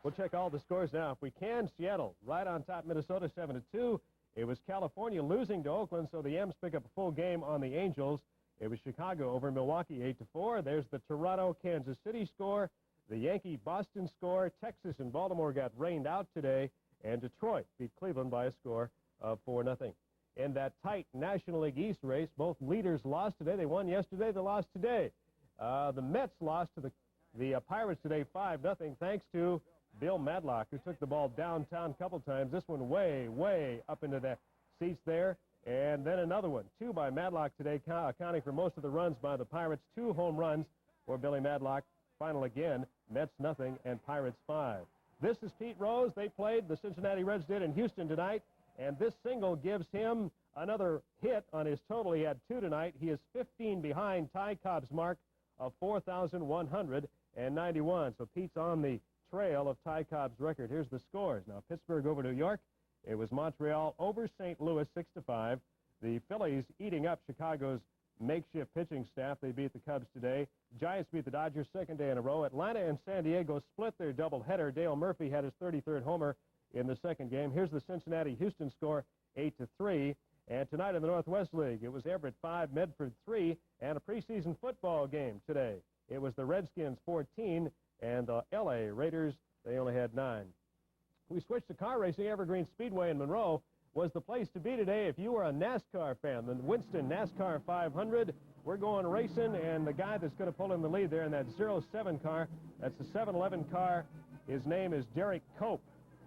Speaker 2: We'll check all the scores now if we can. Seattle right on top, Minnesota 7-2. It was California losing to Oakland, so the M's pick up a full game on the Angels. It was Chicago over Milwaukee 8-4. There's the Toronto-Kansas City score, the Yankee-Boston score. Texas and Baltimore got rained out today, and Detroit beat Cleveland by a score of 4-0. In that tight National League East race, both leaders lost today. They won yesterday. They lost today. The Mets lost to the Pirates today 5-0, thanks to Bill Madlock, who took the ball downtown a couple times. This one way, way up into the seats there. And then another one, 2 by Madlock today, accounting for most of the runs by the Pirates. 2 home runs for Billy Madlock. Final again, Mets 0 and Pirates 5. This is Pete Rose. They played, the Cincinnati Reds did, in Houston tonight. And this single gives him another hit on his total. He had 2 tonight. He is 15 behind Ty Cobb's mark of 4,191. So Pete's on the trail of Ty Cobb's record. Here's the scores. Now, Pittsburgh over New York. It was Montreal over St. Louis 6-5. The Phillies eating up Chicago's makeshift pitching staff. They beat the Cubs today. Giants beat the Dodgers second day in a row. Atlanta and San Diego split their doubleheader. Dale Murphy had his 33rd homer in the second game. Here's the Cincinnati-Houston score, 8-3. And tonight in the Northwest League, it was Everett 5, Medford 3, and a preseason football game today. It was the Redskins 14, and the L.A. Raiders, they only had 9. We switched to car racing. Evergreen Speedway in Monroe was the place to be today if you were a NASCAR fan. The Winston NASCAR 500, we're going racing, and the guy that's going to pull in the lead there in that 07 car, that's the 711 car, his name is Derek Cope.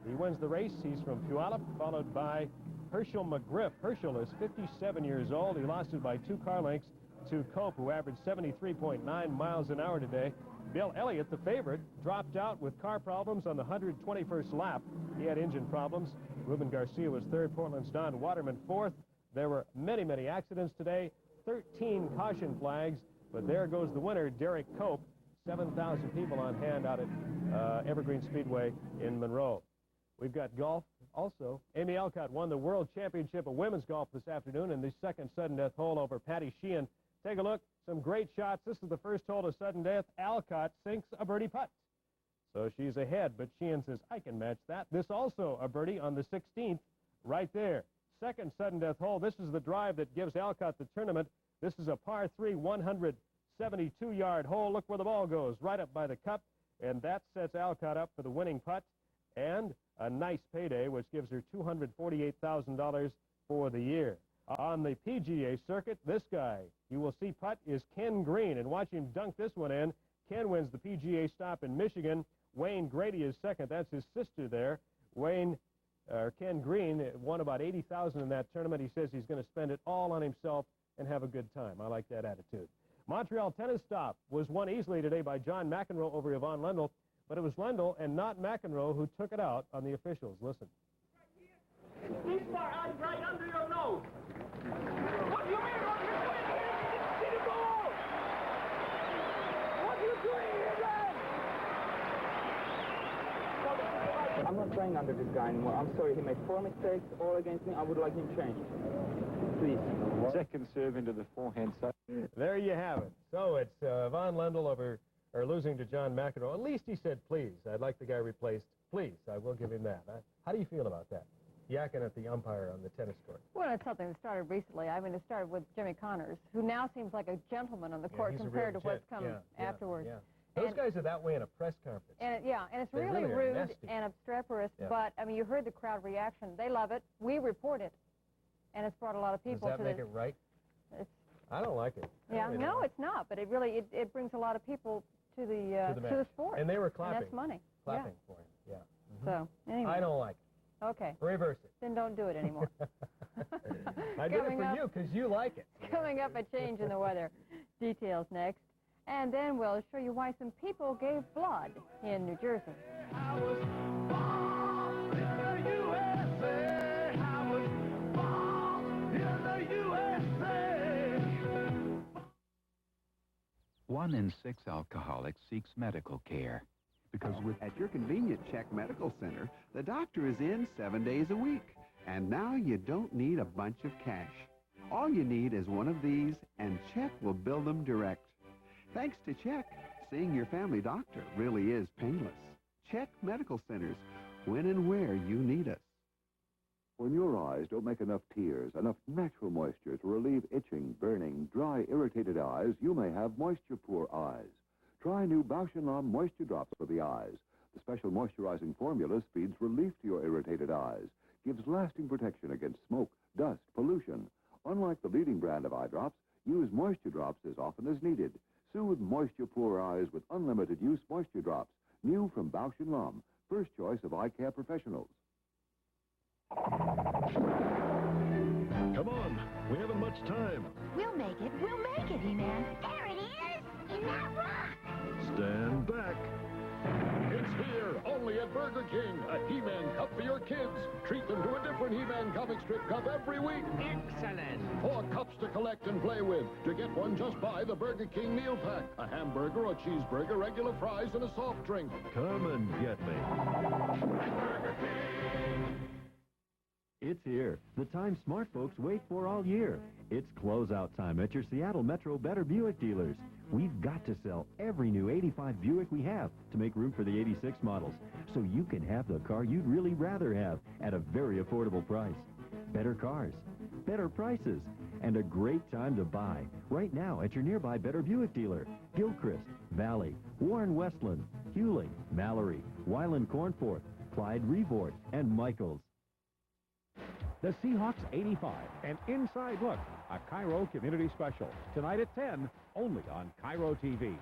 Speaker 2: He wins the race. He's from Puyallup, followed by Herschel McGriff. Herschel is 57 years old. He lost it by 2 car lengths to Cope, who averaged 73.9 miles an hour today. Bill Elliott, the favorite, dropped out with car problems on the 121st lap. He had engine problems. Ruben Garcia was third. Portland's Don Waterman fourth. There were many, many accidents today. 13 caution flags. But there goes the winner, Derek Cope. 7,000 people on hand out at Evergreen Speedway in Monroe. We've got golf also. Amy Alcott won the World Championship of Women's Golf this afternoon in the second sudden death hole over Patty Sheehan. Take a look. Some great shots. This is the first hole of sudden death. Alcott sinks a birdie putt. So she's ahead, but Sheehan says, I can match that. This also a birdie on the 16th right there. Second sudden death hole. This is the drive that gives Alcott the tournament. This is a par 3, 172-yard hole. Look where the ball goes, right up by the cup. And that sets Alcott up for the winning putt and a nice payday, which gives her $248,000 for the year. On the PGA circuit, this guy you will see putt is Ken Green, and watch him dunk this one in. Ken wins the PGA stop in Michigan. Wayne Grady is second. That's his sister there. Ken Green won about $80,000 in that tournament. He says he's going to spend it all on himself and have a good time. I like that attitude. Montreal tennis stop was won easily today by John McEnroe over Yvonne Lendl, but it was Lendl and not McEnroe who took it out on the officials. Listen.
Speaker 16: This far out right under your nose. What do you mean? What are you doing here? See the ball? What are you doing here, then?
Speaker 3: I'm not playing under this guy anymore. I'm sorry. He made 4 mistakes, all against me. I would like him changed. Please.
Speaker 13: Second serve into the forehand side.
Speaker 2: There you have it. So it's Yvonne Lendl losing to John McEnroe. At least he said, please. I'd like the guy replaced. Please. I will give him that. How do you feel about that? Yakking at the umpire on the tennis court.
Speaker 1: Well, it's something that started recently. I mean, it started with Jimmy Connors, who now seems like a gentleman on the court compared to what's come afterwards.
Speaker 2: Yeah. Those guys are that way in a press conference.
Speaker 1: And it's really rude and obstreperous, but, I mean, you heard the crowd reaction. They love it. We report it, and it's brought a lot of people to
Speaker 2: Does that make it right? I don't like it.
Speaker 1: Yeah, no, it's not, but it really, it brings a lot of people to the sport.
Speaker 2: And they were clapping.
Speaker 1: And that's money.
Speaker 2: Clapping for him, yeah.
Speaker 1: So, anyway.
Speaker 2: I don't like it.
Speaker 1: Okay.
Speaker 2: Reverse it.
Speaker 1: Then don't do it anymore.
Speaker 2: I did it for you because you like it.
Speaker 1: Coming up, a change in the weather. Details next. And then we'll show you why some people gave blood in New Jersey.
Speaker 16: I was born in the USA. I was born in the USA.
Speaker 5: 1 in 6 alcoholics seeks medical care.
Speaker 14: Because with
Speaker 5: At your convenient Czech Medical Center, the doctor is in 7 days a week. And now you don't need a bunch of cash. All you need is one of these, and Czech will bill them direct. Thanks to Czech, seeing your family doctor really is painless. Czech Medical Centers, when and where you need us.
Speaker 7: When your eyes don't make enough tears, enough natural moisture to relieve itching, burning, dry, irritated eyes, you may have moisture-poor eyes. Try new Bausch & Lomb Moisture Drops for the eyes. The special moisturizing formula speeds relief to your irritated eyes, gives lasting protection against smoke, dust, pollution. Unlike the leading brand of eye drops, use Moisture Drops as often as needed. Soothe moisture-poor eyes with unlimited use Moisture Drops. New from Bausch & Lomb, first choice of eye care professionals.
Speaker 18: Come on, we haven't much time.
Speaker 12: We'll make it, He-Man. There it is, in that rock.
Speaker 18: Stand back. It's here, only at Burger King. A He-Man Cup for your kids. Treat them to a different He-Man comic strip cup every week.
Speaker 8: Excellent.
Speaker 18: 4 cups to collect and play with. To get one, just buy the Burger King meal pack. A hamburger, a cheeseburger, regular fries, and a soft drink.
Speaker 14: Come and get me.
Speaker 18: Burger King.
Speaker 14: It's here, the time smart folks wait for all year. It's closeout time at your Seattle Metro Better Buick dealers. We've got to sell every new 85 Buick we have to make room for the 86 models, so you can have the car you'd really rather have at a very affordable price. Better cars, better prices, and a great time to buy right now at your nearby Better Buick dealer. Gilchrist, Valley, Warren Westland, Hewley, Mallory, Weiland Cornforth, Clyde Revort, and Michaels.
Speaker 22: The Seahawks 85, an inside look, a Cairo community special. Tonight at 10, only on Cairo TV.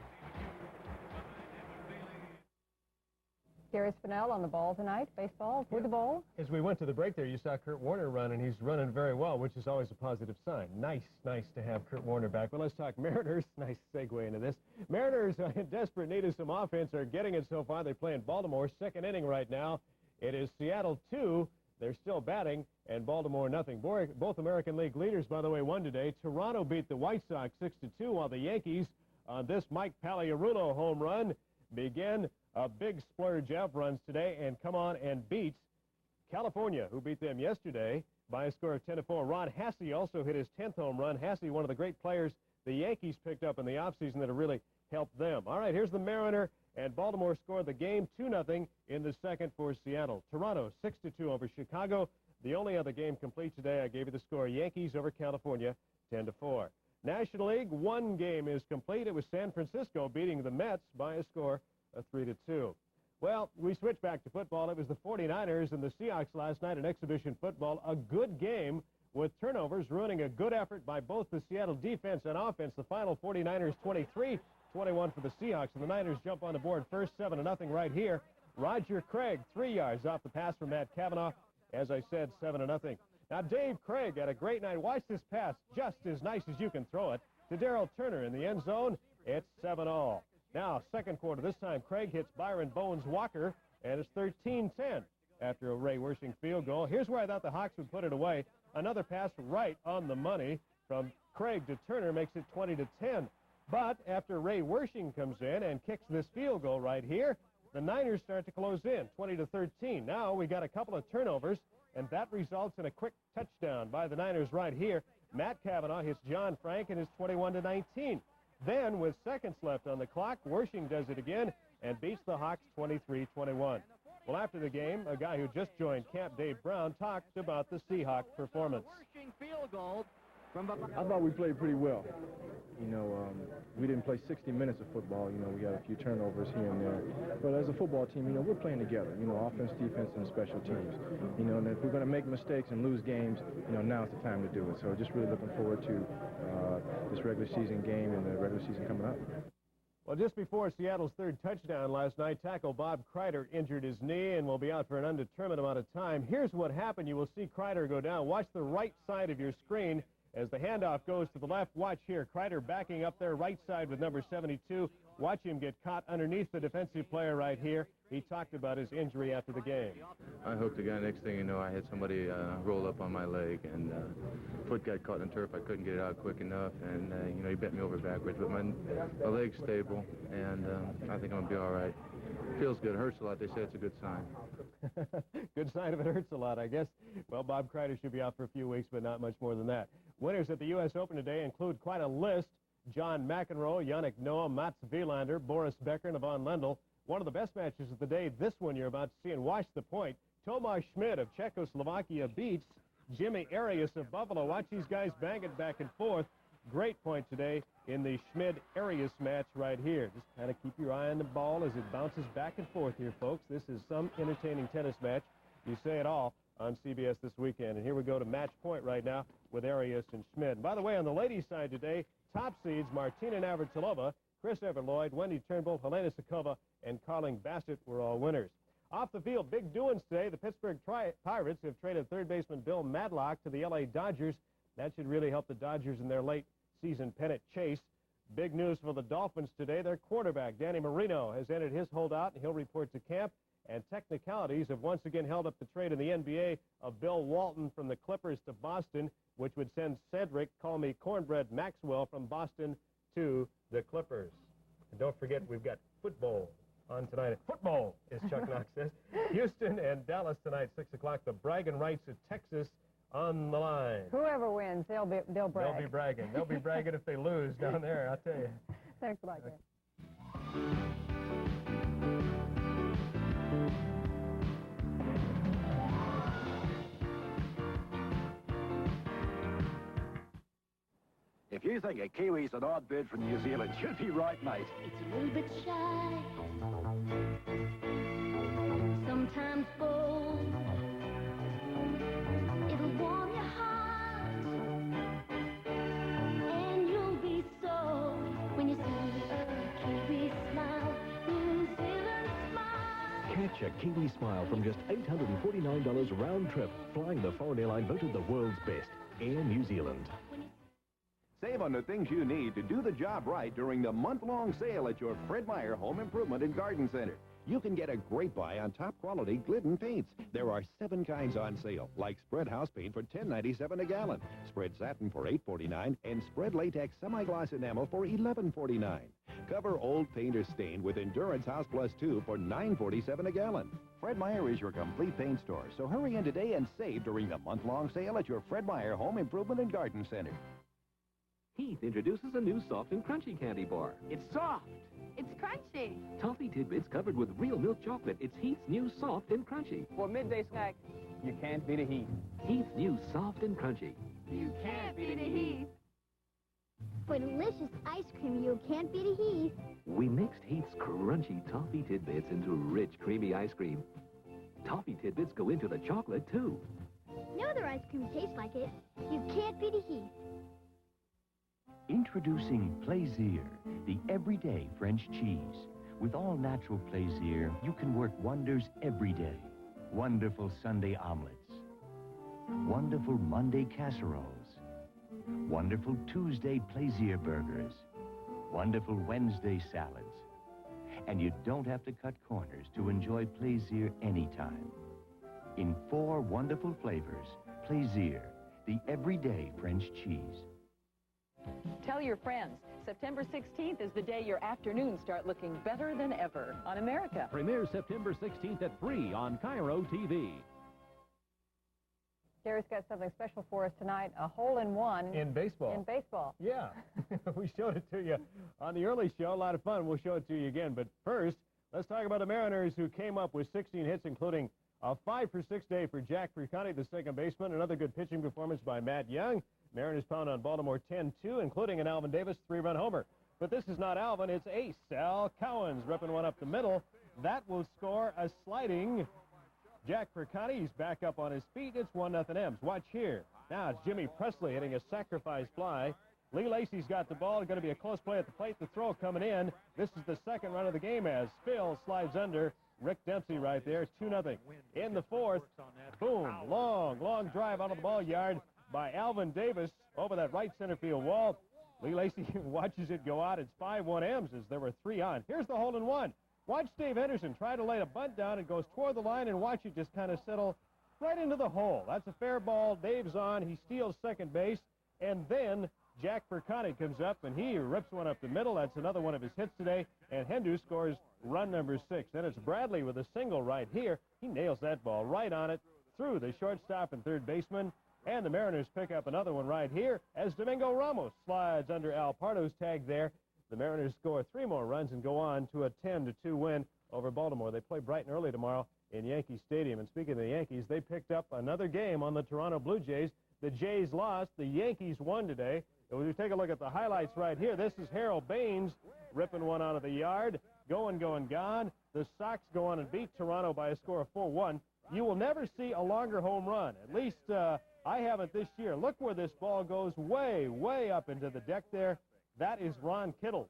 Speaker 1: Gary Spinnell on the ball tonight. Baseball with the ball.
Speaker 2: As we went to the break there, you saw Kurt Warner run, and he's running very well, which is always a positive sign. Nice to have Kurt Warner back. But let's talk Mariners. Nice segue into this. Mariners, in desperate need of some offense, are getting it so far. They play in Baltimore, second inning right now. It is Seattle 2. They're still batting, and Baltimore nothing. Both American League leaders, by the way, won today. Toronto beat the White Sox 6-2, while the Yankees, on this Mike Pagliarulo home run, begin a big splurge of runs today and come on and beat California, who beat them yesterday by a score of 10-4. Ron Hassey also hit his 10th home run. Hassey, one of the great players the Yankees picked up in the offseason that have really helped them. All right, here's the Mariner. And Baltimore scored the game 2-0 in the second for Seattle. Toronto 6-2 over Chicago. The only other game complete today, I gave you the score. Yankees over California 10-4. National League, one game is complete. It was San Francisco beating the Mets by a score of 3-2. Well, we switch back to football. It was the 49ers and the Seahawks last night in exhibition football. A good game with turnovers ruining a good effort by both the Seattle defense and offense. The final 49ers 23-21 for the Seahawks, and the Niners jump on the board first, 7-0 right here. Roger Craig, 3 yards off the pass from Matt Cavanaugh. As I said, 7-0. Now, Dave Craig had a great night. Watch this pass, just as nice as you can throw it, to Darrell Turner in the end zone. It's 7-all. Now, second quarter, this time Craig hits Byron Bones Walker, and it's 13-10 after a Ray Wersching field goal. Here's where I thought the Hawks would put it away. Another pass right on the money from Craig to Turner makes it 20-10. But after Ray Wersching comes in and kicks this field goal right here, the Niners start to close in, 20-13. Now we got a couple of turnovers, and that results in a quick touchdown by the Niners right here. Matt Cavanaugh hits John Frank, and it's 21-19. Then, with seconds left on the clock, Wersching does it again and beats the Hawks 23-21. Well, after the game, a guy who just joined camp, Dave Brown, talked about the Seahawk performance.
Speaker 8: Field goal from
Speaker 10: I thought we played pretty well. You know, we didn't play 60 minutes of football. You know, we got a few turnovers here and there. But as a football team, you know, we're playing together. You know, offense, defense, and special teams. You know, and if we're going to make mistakes and lose games, you know, now's the time to do it. So just really looking forward to this regular season game and the regular season coming up.
Speaker 2: Well, just before Seattle's third touchdown last night, tackle Bob Kreider injured his knee and will be out for an undetermined amount of time. Here's what happened. You will see Kreider go down. Watch the right side of your screen as the handoff goes to the left. Watch here. Kreider backing up there right side with number 72. Watch him get caught underneath the defensive player right here. He talked about his injury after the game.
Speaker 25: I hooked the guy. Next thing you know, I had somebody roll up on my leg, and foot got caught in the turf. I couldn't get it out quick enough, and, you know, he bent me over backwards. But my leg's stable, and I think I'm going to be all right. Feels good. Hurts a lot. They say it's a good sign.
Speaker 2: Good sign if it hurts a lot, I guess. Well, Bob Kreider should be out for a few weeks, but not much more than that. Winners at the U.S. Open today include quite a list. John McEnroe, Yannick Noah, Mats Wilander, Boris Becker, and Yvonne Lendl. One of the best matches of the day, this one you're about to see, and watch the point. Tomáš Schmidt of Czechoslovakia beats Jimmy Arias of Buffalo. Watch these guys bang it back and forth. Great point today in the Schmidt-Arias match right here. Just kind of keep your eye on the ball as it bounces back and forth here, folks. This is some entertaining tennis match. You say it all on CBS this weekend. And here we go to match point right now with Arias and Schmidt. And by the way, on the ladies' side today, top seeds Martina Navratilova, Chris Everloyd, Wendy Turnbull, Helena Sukova, and Carling Bassett were all winners. Off the field, big doings today. The Pittsburgh Pirates have traded third baseman Bill Madlock to the L.A. Dodgers. That should really help the Dodgers in their late-season pennant chase. Big news for the Dolphins today. Their quarterback, Danny Marino, has ended his holdout, and he'll report to camp. And technicalities have once again held up the trade in the NBA of Bill Walton from the Clippers to Boston, which would send Cedric, call me Cornbread Maxwell, from Boston to the Clippers. And don't forget, we've got football on tonight. Football, as Chuck Knox says. Houston and Dallas tonight, 6 o'clock. The bragging rights of Texas on the line.
Speaker 1: Whoever wins, they'll brag.
Speaker 2: They'll be bragging. They'll be bragging if they lose down there, I'll tell you.
Speaker 1: Thanks a lot, Jeff.
Speaker 17: If you think a Kiwi's an odd bird from New Zealand, you'd be right, mate.
Speaker 12: It's a little bit shy, sometimes bold. It'll warm your heart, and you'll be sold when you see a Kiwi smile, New Zealand smile.
Speaker 21: Catch a Kiwi smile from just $849 round trip, flying the foreign airline voted the world's best, Air New Zealand.
Speaker 6: Save on the things you need to do the job right during the month-long sale at your Fred Meyer Home Improvement and Garden Center. You can get a great buy on top-quality Glidden paints. There are 7 kinds on sale, like spread house paint for $10.97 a gallon, spread satin for $8.49, and spread latex semi-gloss enamel for $11.49. Cover old paint or stain with Endurance House Plus 2 for $9.47 a gallon. Fred Meyer is your complete paint store, so hurry in today and save during the month-long sale at your Fred Meyer Home Improvement and Garden Center.
Speaker 9: Heath introduces a new soft and crunchy candy bar. It's soft.
Speaker 11: It's crunchy.
Speaker 9: Toffee Tidbits covered with real milk chocolate. It's Heath's new soft and crunchy.
Speaker 3: For a midday snack, you can't beat a Heath.
Speaker 9: Heath's new soft and crunchy.
Speaker 11: You can't beat a Heath.
Speaker 12: For delicious ice cream, you can't beat a Heath.
Speaker 9: We mixed Heath's crunchy Toffee Tidbits into rich, creamy ice cream. Toffee Tidbits go into the chocolate, too.
Speaker 12: No other ice cream tastes like it. You can't beat a Heath.
Speaker 14: Introducing Plaisir, the everyday French cheese. With all natural Plaisir, you can work wonders every day. Wonderful Sunday omelets. Wonderful Monday casseroles. Wonderful Tuesday Plaisir burgers. Wonderful Wednesday salads. And you don't have to cut corners to enjoy Plaisir anytime. In 4 wonderful flavors, Plaisir, the everyday French cheese.
Speaker 15: Tell your friends, September 16th is the day your afternoons start looking better than ever on America.
Speaker 22: Premieres September 16th at 3 on Cairo TV.
Speaker 1: Gary's got something special for us tonight, a hole-in-one.
Speaker 2: In baseball.
Speaker 1: In baseball.
Speaker 2: Yeah. We showed it to you on the early show. A lot of fun. We'll show it to you again. But first, let's talk about the Mariners, who came up with 16 hits, including a 5-for-6 day for Jack Fricani, the second baseman. Another good pitching performance by Matt Young. Mariners pound on Baltimore 10-2, including an Alvin Davis 3-run homer. But this is not Alvin, it's ace Al Cowens ripping one up the middle. That will score a sliding Jack Fricani. He's back up on his feet. It's 1-0 M's. Watch here. Now it's Jimmy Presley hitting a sacrifice fly. Lee Lacy's got the ball. Going to be a close play at the plate. The throw coming in. This is the second run of the game as Spill slides under Rick Dempsey right there. 2-0. In the fourth, boom, long drive out of the ball yard by Alvin Davis over that right center field wall. Lee Lacy watches it go out. It's 5-1 M's as there were 3 on. Here's the hole-in-one. Watch Dave Henderson try to lay a bunt down. It goes toward the line, and watch it just kind of settle right into the hole. That's a fair ball. Dave's on. He steals second base, and then Jack Percani comes up, and he rips one up the middle. That's another one of his hits today. And Hendu scores run number 6. Then it's Bradley with a single right here. He nails that ball right on it through the shortstop and third baseman. And the Mariners pick up another one right here as Domingo Ramos slides under Al Pardo's tag there. The Mariners score 3 more runs and go on to a 10-2 win over Baltimore. They play bright and early tomorrow in Yankee Stadium. And speaking of the Yankees, they picked up another game on the Toronto Blue Jays. The Jays lost. The Yankees won today. And when you take a look at the highlights right here, this is Harold Baines ripping one out of the yard. Going, gone. The Sox go on and beat Toronto by a score of 4-1. You will never see a longer home run. At least I haven't this year. Look where this ball goes, way, way up into the deck there. That is Ron Kittle.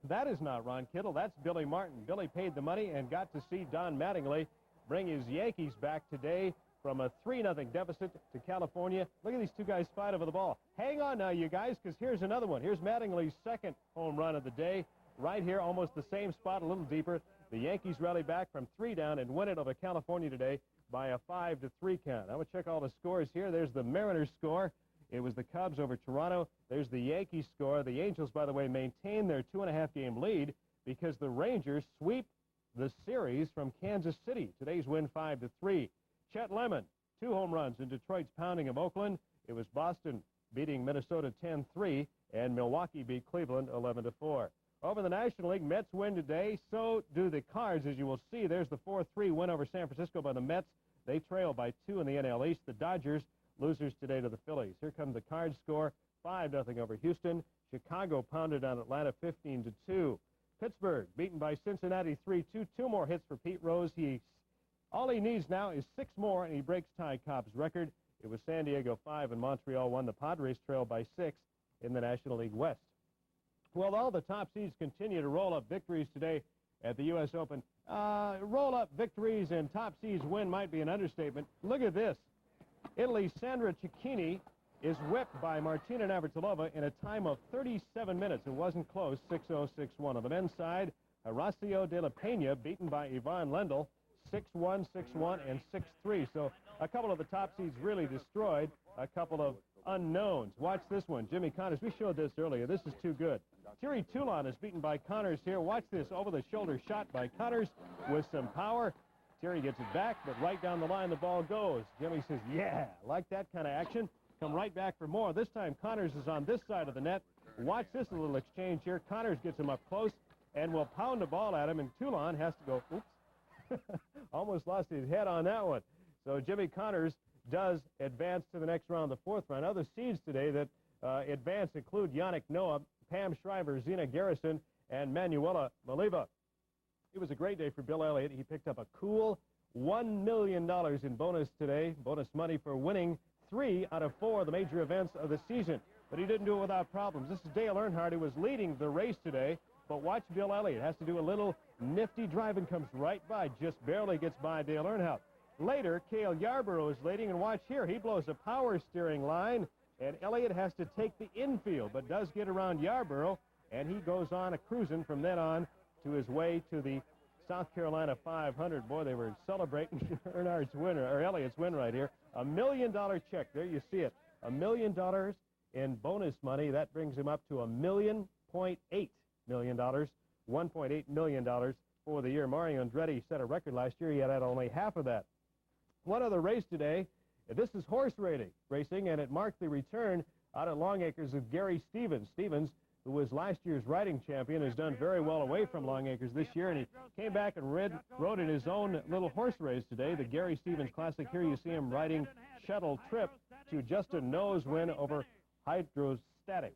Speaker 2: That is not Ron Kittle. That's Billy Martin. Billy paid the money and got to see Don Mattingly bring his Yankees back today from a 3-0 deficit to California. Look at these two guys fight over the ball. Hang on now, you guys, because here's another one. Here's Mattingly's second home run of the day. Right here, almost the same spot, a little deeper. The Yankees rally back from 3 down and win it over California today by a 5-3 count. I'm going to check all the scores here. There's the Mariners score. It was the Cubs over Toronto. There's the Yankees score. The Angels, by the way, maintain their 2.5-game lead because the Rangers sweep the series from Kansas City. Today's win 5-3. Chet Lemon, 2 home runs in Detroit's pounding of Oakland. It was Boston beating Minnesota 10-3, and Milwaukee beat Cleveland 11-4. Over the National League, Mets win today. So do the Cards, as you will see. There's the 4-3 win over San Francisco by the Mets. They trail by 2 in the NL East. The Dodgers, losers today to the Phillies. Here come the Cards score, 5-0 over Houston. Chicago pounded on Atlanta 15-2. Pittsburgh beaten by Cincinnati 3-2. 2 more hits for Pete Rose. All he needs now is 6 more, and he breaks Ty Cobb's record. It was San Diego 5 and Montreal 1. The Padres trail by 6 in the National League West. Well, all the top seeds continue to roll up victories today at the U.S. Open. Roll up victories and top seeds win might be an understatement. Look at this. Italy's Sandra Cecchini is whipped by Martina Navratilova in a time of 37 minutes. It wasn't close, 6-0, 6-1. On the men's side, Horacio de la Peña beaten by Ivan Lendl, 6-1, 6-1, and 6-3. So a couple of the top seeds really destroyed, a couple of unknowns. Watch this one. Jimmy Connors, we showed this earlier. This is too good. Thierry Toulon is beaten by Connors here. Watch this over-the-shoulder shot by Connors with some power. Thierry gets it back, but right down the line the ball goes. Jimmy says, yeah, like that kind of action. Come right back for more. This time Connors is on this side of the net. Watch this little exchange here. Connors gets him up close and will pound the ball at him, and Toulon has to go, oops, almost lost his head on that one. So Jimmy Connors does advance to the next round, the 4th round. Other seeds today that advance include Yannick Noah, Pam Shriver, Zina Garrison, and Manuela Maliva. It was a great day for Bill Elliott. He picked up a cool $1 million in bonus today, bonus money for winning 3 out of 4 of the major events of the season. But he didn't do it without problems. This is Dale Earnhardt, who was leading the race today. But watch Bill Elliott. Has to do a little nifty drive and comes right by, just barely gets by Dale Earnhardt. Later, Cale Yarborough is leading, and watch here. He blows a power steering line, and Elliott has to take the infield, but does get around Yarborough, and he goes on a cruising from then on to his way to the South Carolina 500. Boy, they were celebrating Earnhardt's win, or Elliott's win right here. $1 million check. There you see it. $1 million in bonus money. That brings him up to $1.8 million. $1.8 million for the year. Mario Andretti set a record last year. He had only half of that. One other race today. This is horse racing, and it marked the return out at Long Acres of Gary Stevens. Stevens, who was last year's riding champion, has done very well away from Long Acres this year, and he came back and rode in his own little horse race today, the Gary Stevens Classic. Here you see him riding Shuttle Trip to just a nose win over Hydrostatic.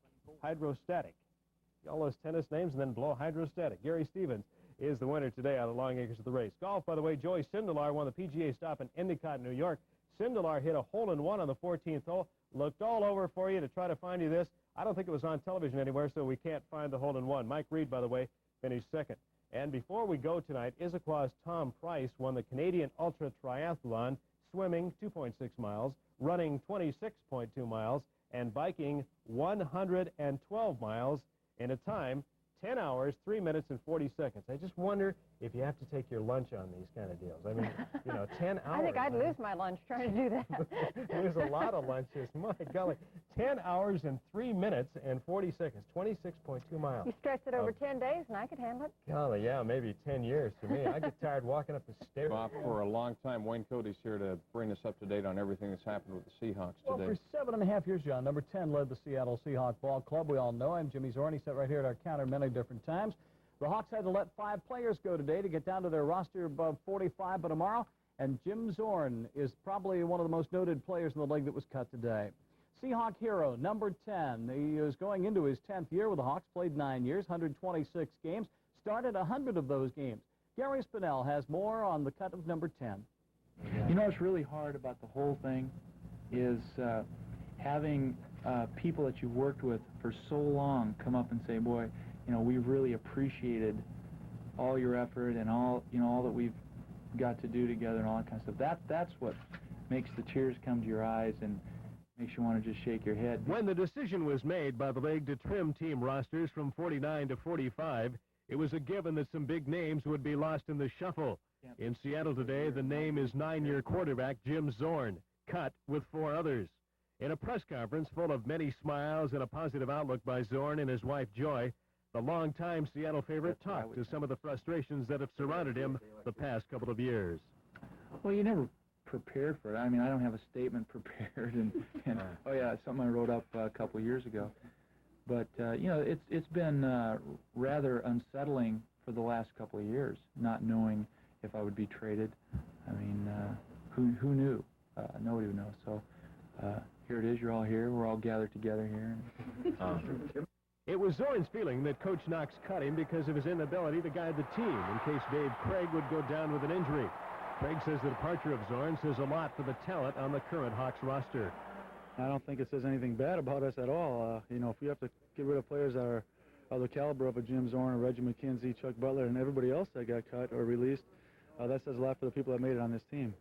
Speaker 2: All those tennis names and then blow Hydrostatic. Gary Stevens is the winner today out of Long Acres of the race. Golf, by the way, Joey Sindelar won the PGA stop in Endicott, New York. Sindelar hit a hole-in-one on the 14th hole. Looked all over for you to try to find you this. I don't think it was on television anywhere, so we can't find the hole-in-one. Mike Reed, by the way, finished second. And before we go tonight, Issaquah's Tom Price won the Canadian Ultra Triathlon, swimming 2.6 miles, running 26.2 miles, and biking 112 miles in a time 10 hours, 3 minutes, and 40 seconds. I just wonder if you have to take your lunch on these kind of deals. I mean, 10 hours.
Speaker 1: I think I'd lose my lunch trying to do that.
Speaker 2: There's a lot of lunches. My golly. 10 hours and 3 minutes and 40 seconds, 26.2 miles.
Speaker 1: You stretch it over 10 days, and I could handle it.
Speaker 2: Golly, yeah, maybe 10 years for me. I get tired walking up the stairs.
Speaker 4: Bob, for a long time, Wayne Cody's here to bring us up to date on everything that's happened with the Seahawks today.
Speaker 19: Well, for 7.5 years, John, number 10 led the Seattle Seahawks Ball Club. We all know him. Jimmy Zorn, he sat right here at our counter many different times. The Hawks had to let 5 players go today to get down to their roster above 45 by tomorrow, and Jim Zorn is probably one of the most noted players in the league that was cut today. Seahawk hero, number 10. He is going into his 10th year with the Hawks, played 9 years, 126 games, started 100 of those games. Gary Spinnell has more on the cut of number 10.
Speaker 20: You know what's really hard about the whole thing is having people that you've worked with for so long come up and say, boy, we've really appreciated all your effort and all that we've got to do together and all that kind of stuff. That's what makes the tears come to your eyes and makes you want to just shake your head.
Speaker 2: When the decision was made by the league to trim team rosters from 49 to 45, it was a given that some big names would be lost in the shuffle. In Seattle today, the name is 9-year quarterback Jim Zorn, cut with 4 others. In a press conference full of many smiles and a positive outlook by Zorn and his wife Joy, the longtime Seattle favorite talked to some of the frustrations that have surrounded him the past couple of years.
Speaker 20: Well, you never prepared for it. I mean, I don't have a statement prepared, and oh yeah, it's something I wrote up a couple of years ago. But it's been rather unsettling for the last couple of years, not knowing if I would be traded. I mean, who knew? Nobody would know. So here it is. You're all here. We're all gathered together here.
Speaker 2: It was Zorn's feeling that Coach Knox cut him because of his inability to guide the team in case Dave Craig would go down with an injury. Craig says the departure of Zorn says a lot for the talent on the current Hawks roster.
Speaker 10: I don't think it says anything bad about us at all. If we have to get rid of players that are of the caliber of a Jim Zorn, or Reggie McKenzie, Chuck Butler, and everybody else that got cut or released, that says a lot for the people that made it on this team.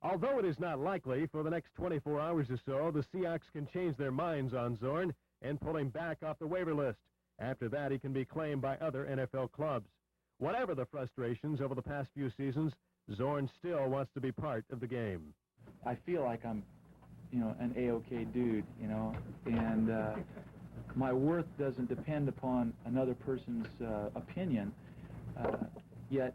Speaker 2: Although it is not likely for the next 24 hours or so, the Seahawks can change their minds on Zorn and pull him back off the waiver list. After that, he can be claimed by other NFL clubs. Whatever the frustrations over the past few seasons, Zorn still wants to be part of the game.
Speaker 20: I feel like I'm, an A-OK dude, and my worth doesn't depend upon another person's opinion, yet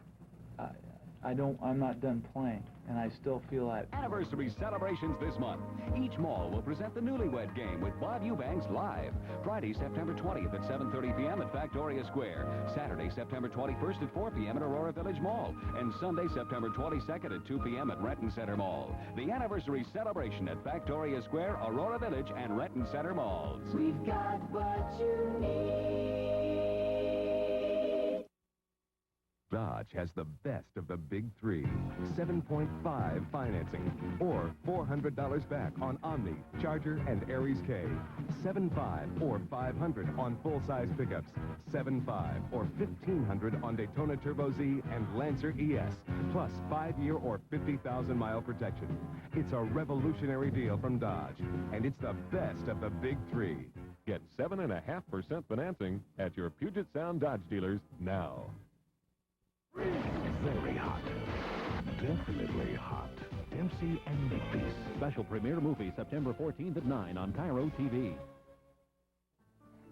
Speaker 20: I'm not done playing, and I still feel that.
Speaker 23: Anniversary celebrations this month. Each mall will present the Newlywed Game with Bob Eubanks live. Friday, September 20th at 7:30 p.m. at Factoria Square. Saturday, September 21st at 4 p.m. at Aurora Village Mall. And Sunday, September 22nd at 2 p.m. at Renton Center Mall. The anniversary celebration at Factoria Square, Aurora Village, and Renton Center Malls.
Speaker 16: We've got what you need.
Speaker 24: Dodge has the best of the big 3. 7.5 financing, or $400 back on Omni, Charger, and Aries K. 7.5 or $500 on full-size pickups. 7.5 or $1,500 on Daytona Turbo Z and Lancer ES, plus 5-year or 50,000-mile protection. It's a revolutionary deal from Dodge, and it's the best of the big 3.
Speaker 18: Get 7.5% financing at your Puget Sound Dodge dealers now.
Speaker 21: Very hot. Definitely hot. Dempsey and Makepeace.
Speaker 22: Special premiere movie September 14th at 9 on Cairo TV.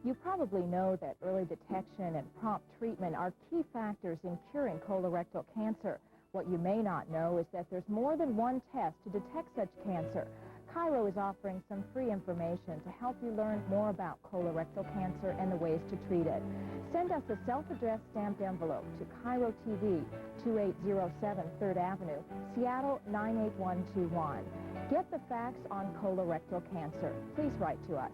Speaker 26: You probably know that early detection and prompt treatment are key factors in curing colorectal cancer. What you may not know is that there's more than one test to detect such cancer. Cairo is offering some free information to help you learn more about colorectal cancer and the ways to treat it. Send us a self-addressed stamped envelope to Cairo TV, 2807 3rd Avenue, Seattle 98121. Get the facts on colorectal cancer. Please write to us.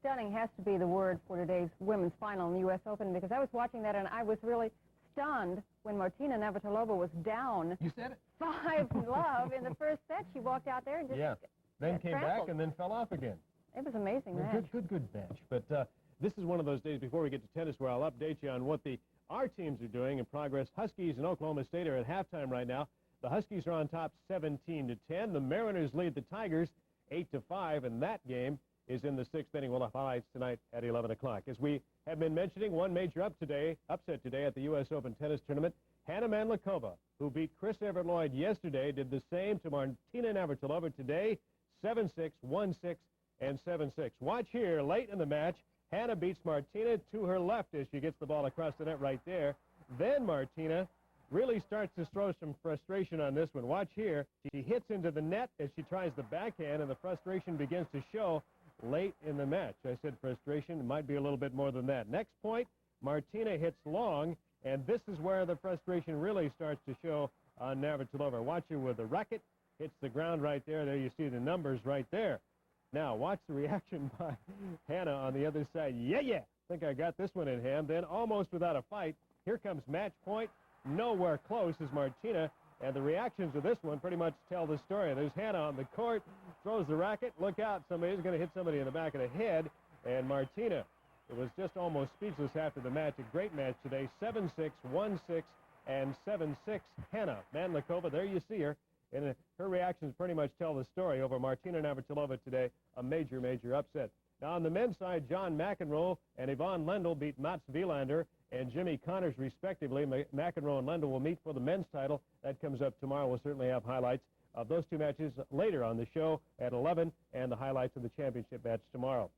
Speaker 1: Stunning has to be the word for today's women's final in the U.S. Open, because I was watching that and I was really stunned when Martina Navratilova was down.
Speaker 2: You said it.
Speaker 1: 5-love in the first set. She walked out there and just
Speaker 2: then came back and then fell off again.
Speaker 1: It was amazing match.
Speaker 2: Good match. But this is one of those days before we get to tennis where I'll update you on what our teams are doing in progress. Huskies and Oklahoma State are at halftime right now. The Huskies are on top 17-10. The Mariners lead the Tigers 8-5, and that game is in the 6th inning. We'll have highlights tonight at 11 o'clock. As we have been mentioning one major upset today at the U.S. Open tennis tournament. Hannah Mandlikova, who beat Chris Evert-Lloyd yesterday, did the same to Martina Navratilova today, 7-6, 1-6, and 7-6. Watch here, late in the match, Hannah beats Martina to her left as she gets the ball across the net right there. Then Martina really starts to throw some frustration on this one. Watch here. She hits into the net as she tries the backhand, and the frustration begins to show late in the match. I said frustration. It might be a little bit more than that. Next point, Martina hits long, and this is where the frustration really starts to show on Navratilova. Watch her with the racket. Hits the ground right there. There you see the numbers right there. Now, watch the reaction by Hannah on the other side. Yeah. I think I got this one in hand. Then, almost without a fight, here comes match point. Nowhere close is Martina. And the reactions of this one pretty much tell the story. There's Hannah on the court, throws the racket. Look out, somebody's going to hit somebody in the back of the head. And Martina, it was just almost speechless after the match. A great match today, 7-6, 1-6, and 7-6. Hannah Mandlikova, there you see her. And her reactions pretty much tell the story over Martina Navratilova today, a major, major upset. Now, on the men's side, John McEnroe and Yvonne Lendl beat Mats Wilander and Jimmy Connors, respectively. McEnroe and Lendl will meet for the men's title. That comes up tomorrow. We'll certainly have highlights of those two matches later on the show at 11, and the highlights of the championship match tomorrow.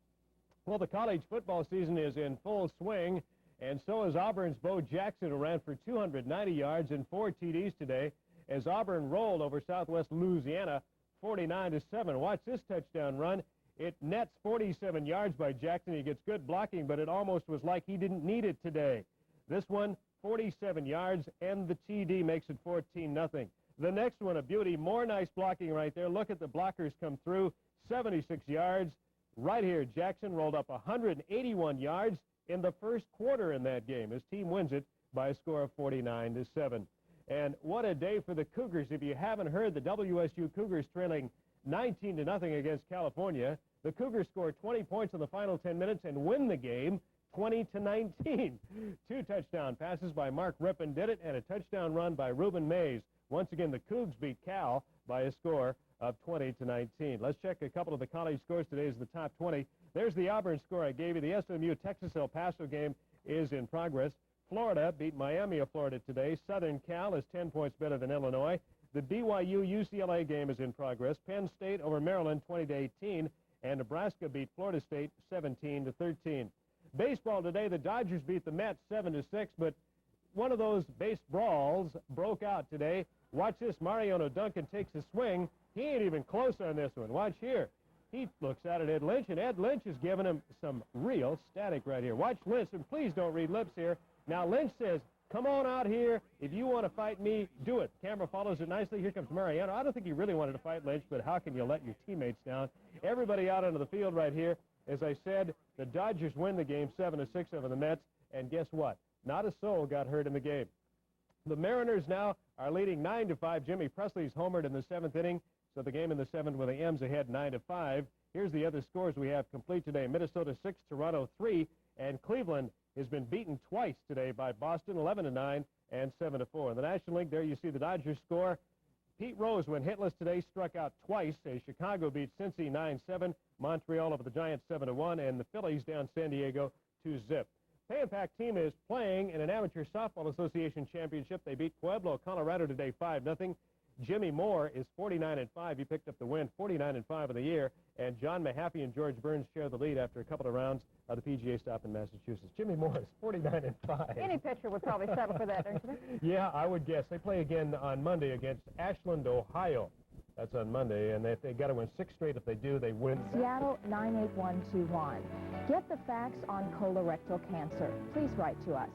Speaker 2: Well, the college football season is in full swing, and so is Auburn's Bo Jackson, who ran for 290 yards and 4 TDs today, as Auburn rolled over Southwest Louisiana 49-7. Watch this touchdown run. It nets 47 yards by Jackson. He gets good blocking, but it almost was like he didn't need it today. This one, 47 yards, and the TD makes it 14-0. The next one, a beauty. More nice blocking right there. Look at the blockers come through. 76 yards. Right here, Jackson rolled up 181 yards in the first quarter in that game. His team wins it by a score of 49-7. And what a day for the Cougars. If you haven't heard, the WSU Cougars trailing 19-0 against California. The Cougars score 20 points in the final 10 minutes and win the game 20-19. 2 touchdown passes by Mark Rippon did it, and a touchdown run by Reuben Mays. Once again, the Cougs beat Cal by a score of 20-19. Let's check a couple of the college scores today as the top 20. There's the Auburn score I gave you. The SMU-Texas El Paso game is in progress. Florida beat Miami of Florida today. Southern Cal is 10 points better than Illinois. The BYU-UCLA game is in progress. Penn State over Maryland 20-18, and Nebraska beat Florida State 17-13. Baseball today, the Dodgers beat the Mets 7-6, but one of those base brawls broke out today. Watch this. Mariano Duncan takes a swing. He ain't even close on this one. Watch here. He looks out at Ed Lynch, and Ed Lynch is giving him some real static right here. Watch Lynch, and please don't read lips here. Now, Lynch says, come on out here. If you want to fight me, do it. Camera follows it nicely. Here comes Mariano. I don't think he really wanted to fight Lynch, but how can you let your teammates down? Everybody out onto the field right here. As I said, the Dodgers win the game 7-6 over the Mets, and guess what? Not a soul got hurt in the game. The Mariners now are leading 9-5. Jimmy Presley's homered in the 7th inning, so the game in the 7th with the M's ahead 9-5. Here's the other scores we have complete today. Minnesota 6, Toronto 3, and Cleveland has been beaten twice today by Boston, 11-9 and 7-4. In the National League, there you see the Dodgers score. Pete Rose, when hitless today, struck out twice as Chicago beat Cincy 9-7, Montreal over the Giants 7-1, and the Phillies down San Diego 2-0. Pay and Pack team is playing in an Amateur Softball Association championship. They beat Pueblo, Colorado today 5-0. Jimmy Moore is 49-5. He picked up the win, 49-5 of the year. And John Mahaffey and George Burns share the lead after a couple of rounds of the PGA stop in Massachusetts. Jimmy Moore is 49-5.
Speaker 1: Any pitcher would probably settle for that, don't you think?
Speaker 2: Yeah, I would guess. They play again on Monday against Ashland, Ohio. That's on Monday, and they got to win 6 straight. If they do, they win.
Speaker 26: Seattle 98121. Get the facts on colorectal cancer. Please write to us.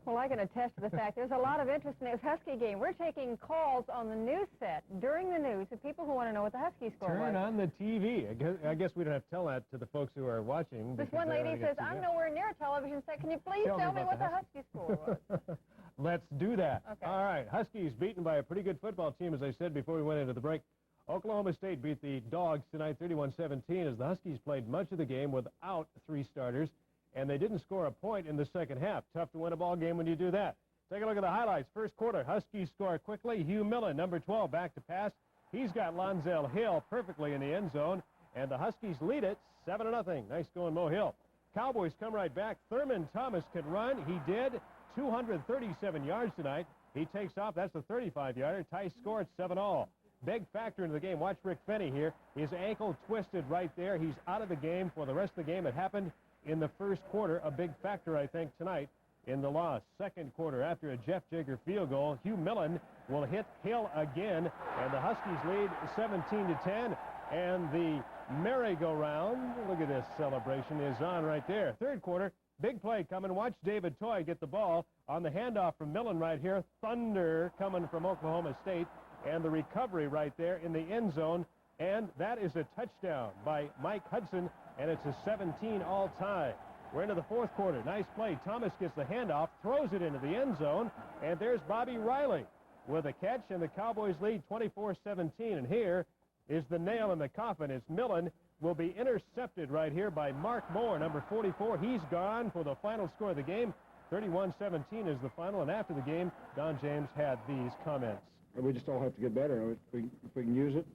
Speaker 1: Well, I can attest to the fact there's a lot of interest in this Husky game. We're taking calls on the news set during the news of people who want to know what the Husky score was.
Speaker 2: Turn on the TV. I guess we don't have to tell that to the folks who are watching.
Speaker 1: This one lady says, I'm nowhere near a television set. Can you please tell me what the Husky score was?
Speaker 2: Let's do that.
Speaker 1: Okay.
Speaker 2: All right. Huskies beaten by a pretty good football team, as I said before we went into the break. Oklahoma State beat the Dogs tonight 31-17 as the Huskies played much of the game without 3 starters. And they didn't score a point in the second half. Tough to win a ball game when you do that. Take a look at the highlights. First quarter, Huskies score quickly. Hugh Millen, number 12, back to pass. He's got Lonzel Hill perfectly in the end zone. And the Huskies lead it 7-0. Nice going, Mo Hill. Cowboys come right back. Thurman Thomas can run. He did. 237 yards tonight. He takes off. That's a 35-yarder. Tie score at 7-all. Big factor into the game. Watch Rick Fenny here. His ankle twisted right there. He's out of the game for the rest of the game. It happened in the first quarter. A big factor, I think, tonight in the loss. Second quarter, after a Jeff Jager field goal, Hugh Millen will hit Hill again, and the Huskies lead 17-10. And the merry-go-round, look at this celebration, is on right there. Third quarter, big play coming. Watch David Toy get the ball on the handoff from Millen right here. Thunder coming from Oklahoma State, and the recovery right there in the end zone. And that is a touchdown by Mike Hudson, and it's a 17 all-time. We're into the fourth quarter. Nice play. Thomas gets the handoff, throws it into the end zone, and there's Bobby Riley with a catch, and the Cowboys lead 24-17. And here is the nail in the coffin. It's Millen will be intercepted right here by Mark Moore, number 44. He's gone for the final score of the game. 31-17 is the final, and after the game, Don James had these comments.
Speaker 5: We just all have to get better. If we can use it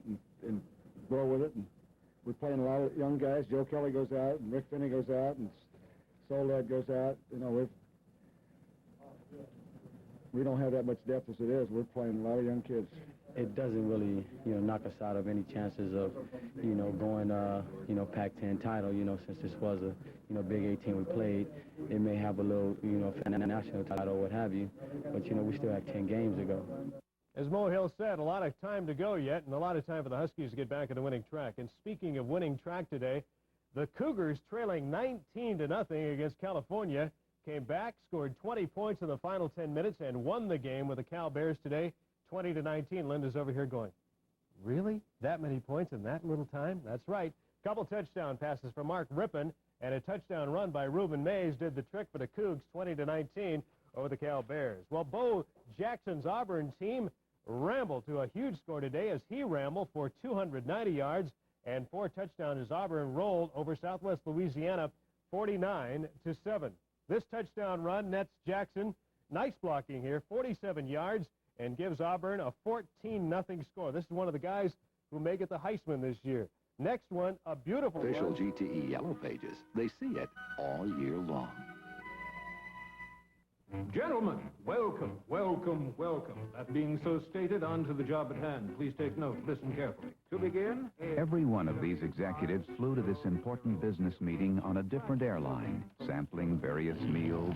Speaker 5: and grow with it. And we're playing a lot of young guys. Joe Kelly goes out, and Rick Finney goes out, and Soledad goes out. You know, we don't have that much depth as it is. We're playing a lot of young kids.
Speaker 7: It doesn't really, knock us out of any chances of, going, Pac-10 title, since this was a, Big 18 we played. It may have a little, national title or what have you, but, we still have 10 games to go.
Speaker 2: As Mo Hill said, a lot of time to go yet, and a lot of time for the Huskies to get back on the winning track. And speaking of winning track today, the Cougars, trailing 19-0 against California, came back, scored 20 points in the final 10 minutes, and won the game with the Cal Bears today, 20-19. Linda's over here going, really? That many points in that little time? That's right. Couple touchdown passes from Mark Rippon, and a touchdown run by Reuben Mays did the trick for the Cougs, 20-19 over the Cal Bears. Well, Bo Jackson's Auburn team rambled to a huge score today as he rambled for 290 yards and 4 touchdowns as Auburn rolled over Southwest Louisiana 49-7. This touchdown run nets Jackson, nice blocking here, 47 yards, and gives Auburn a 14-0 score. This is one of the guys who may get the Heisman this year. Next one, a beautiful
Speaker 8: Official
Speaker 2: run.
Speaker 8: GTE Yellow Pages. They see it all year long.
Speaker 13: Gentlemen, welcome, welcome, welcome. That being so stated, on to the job at hand. Please take note. Listen carefully. To begin,
Speaker 17: every one of these executives flew to this important business meeting on a different airline, sampling various meals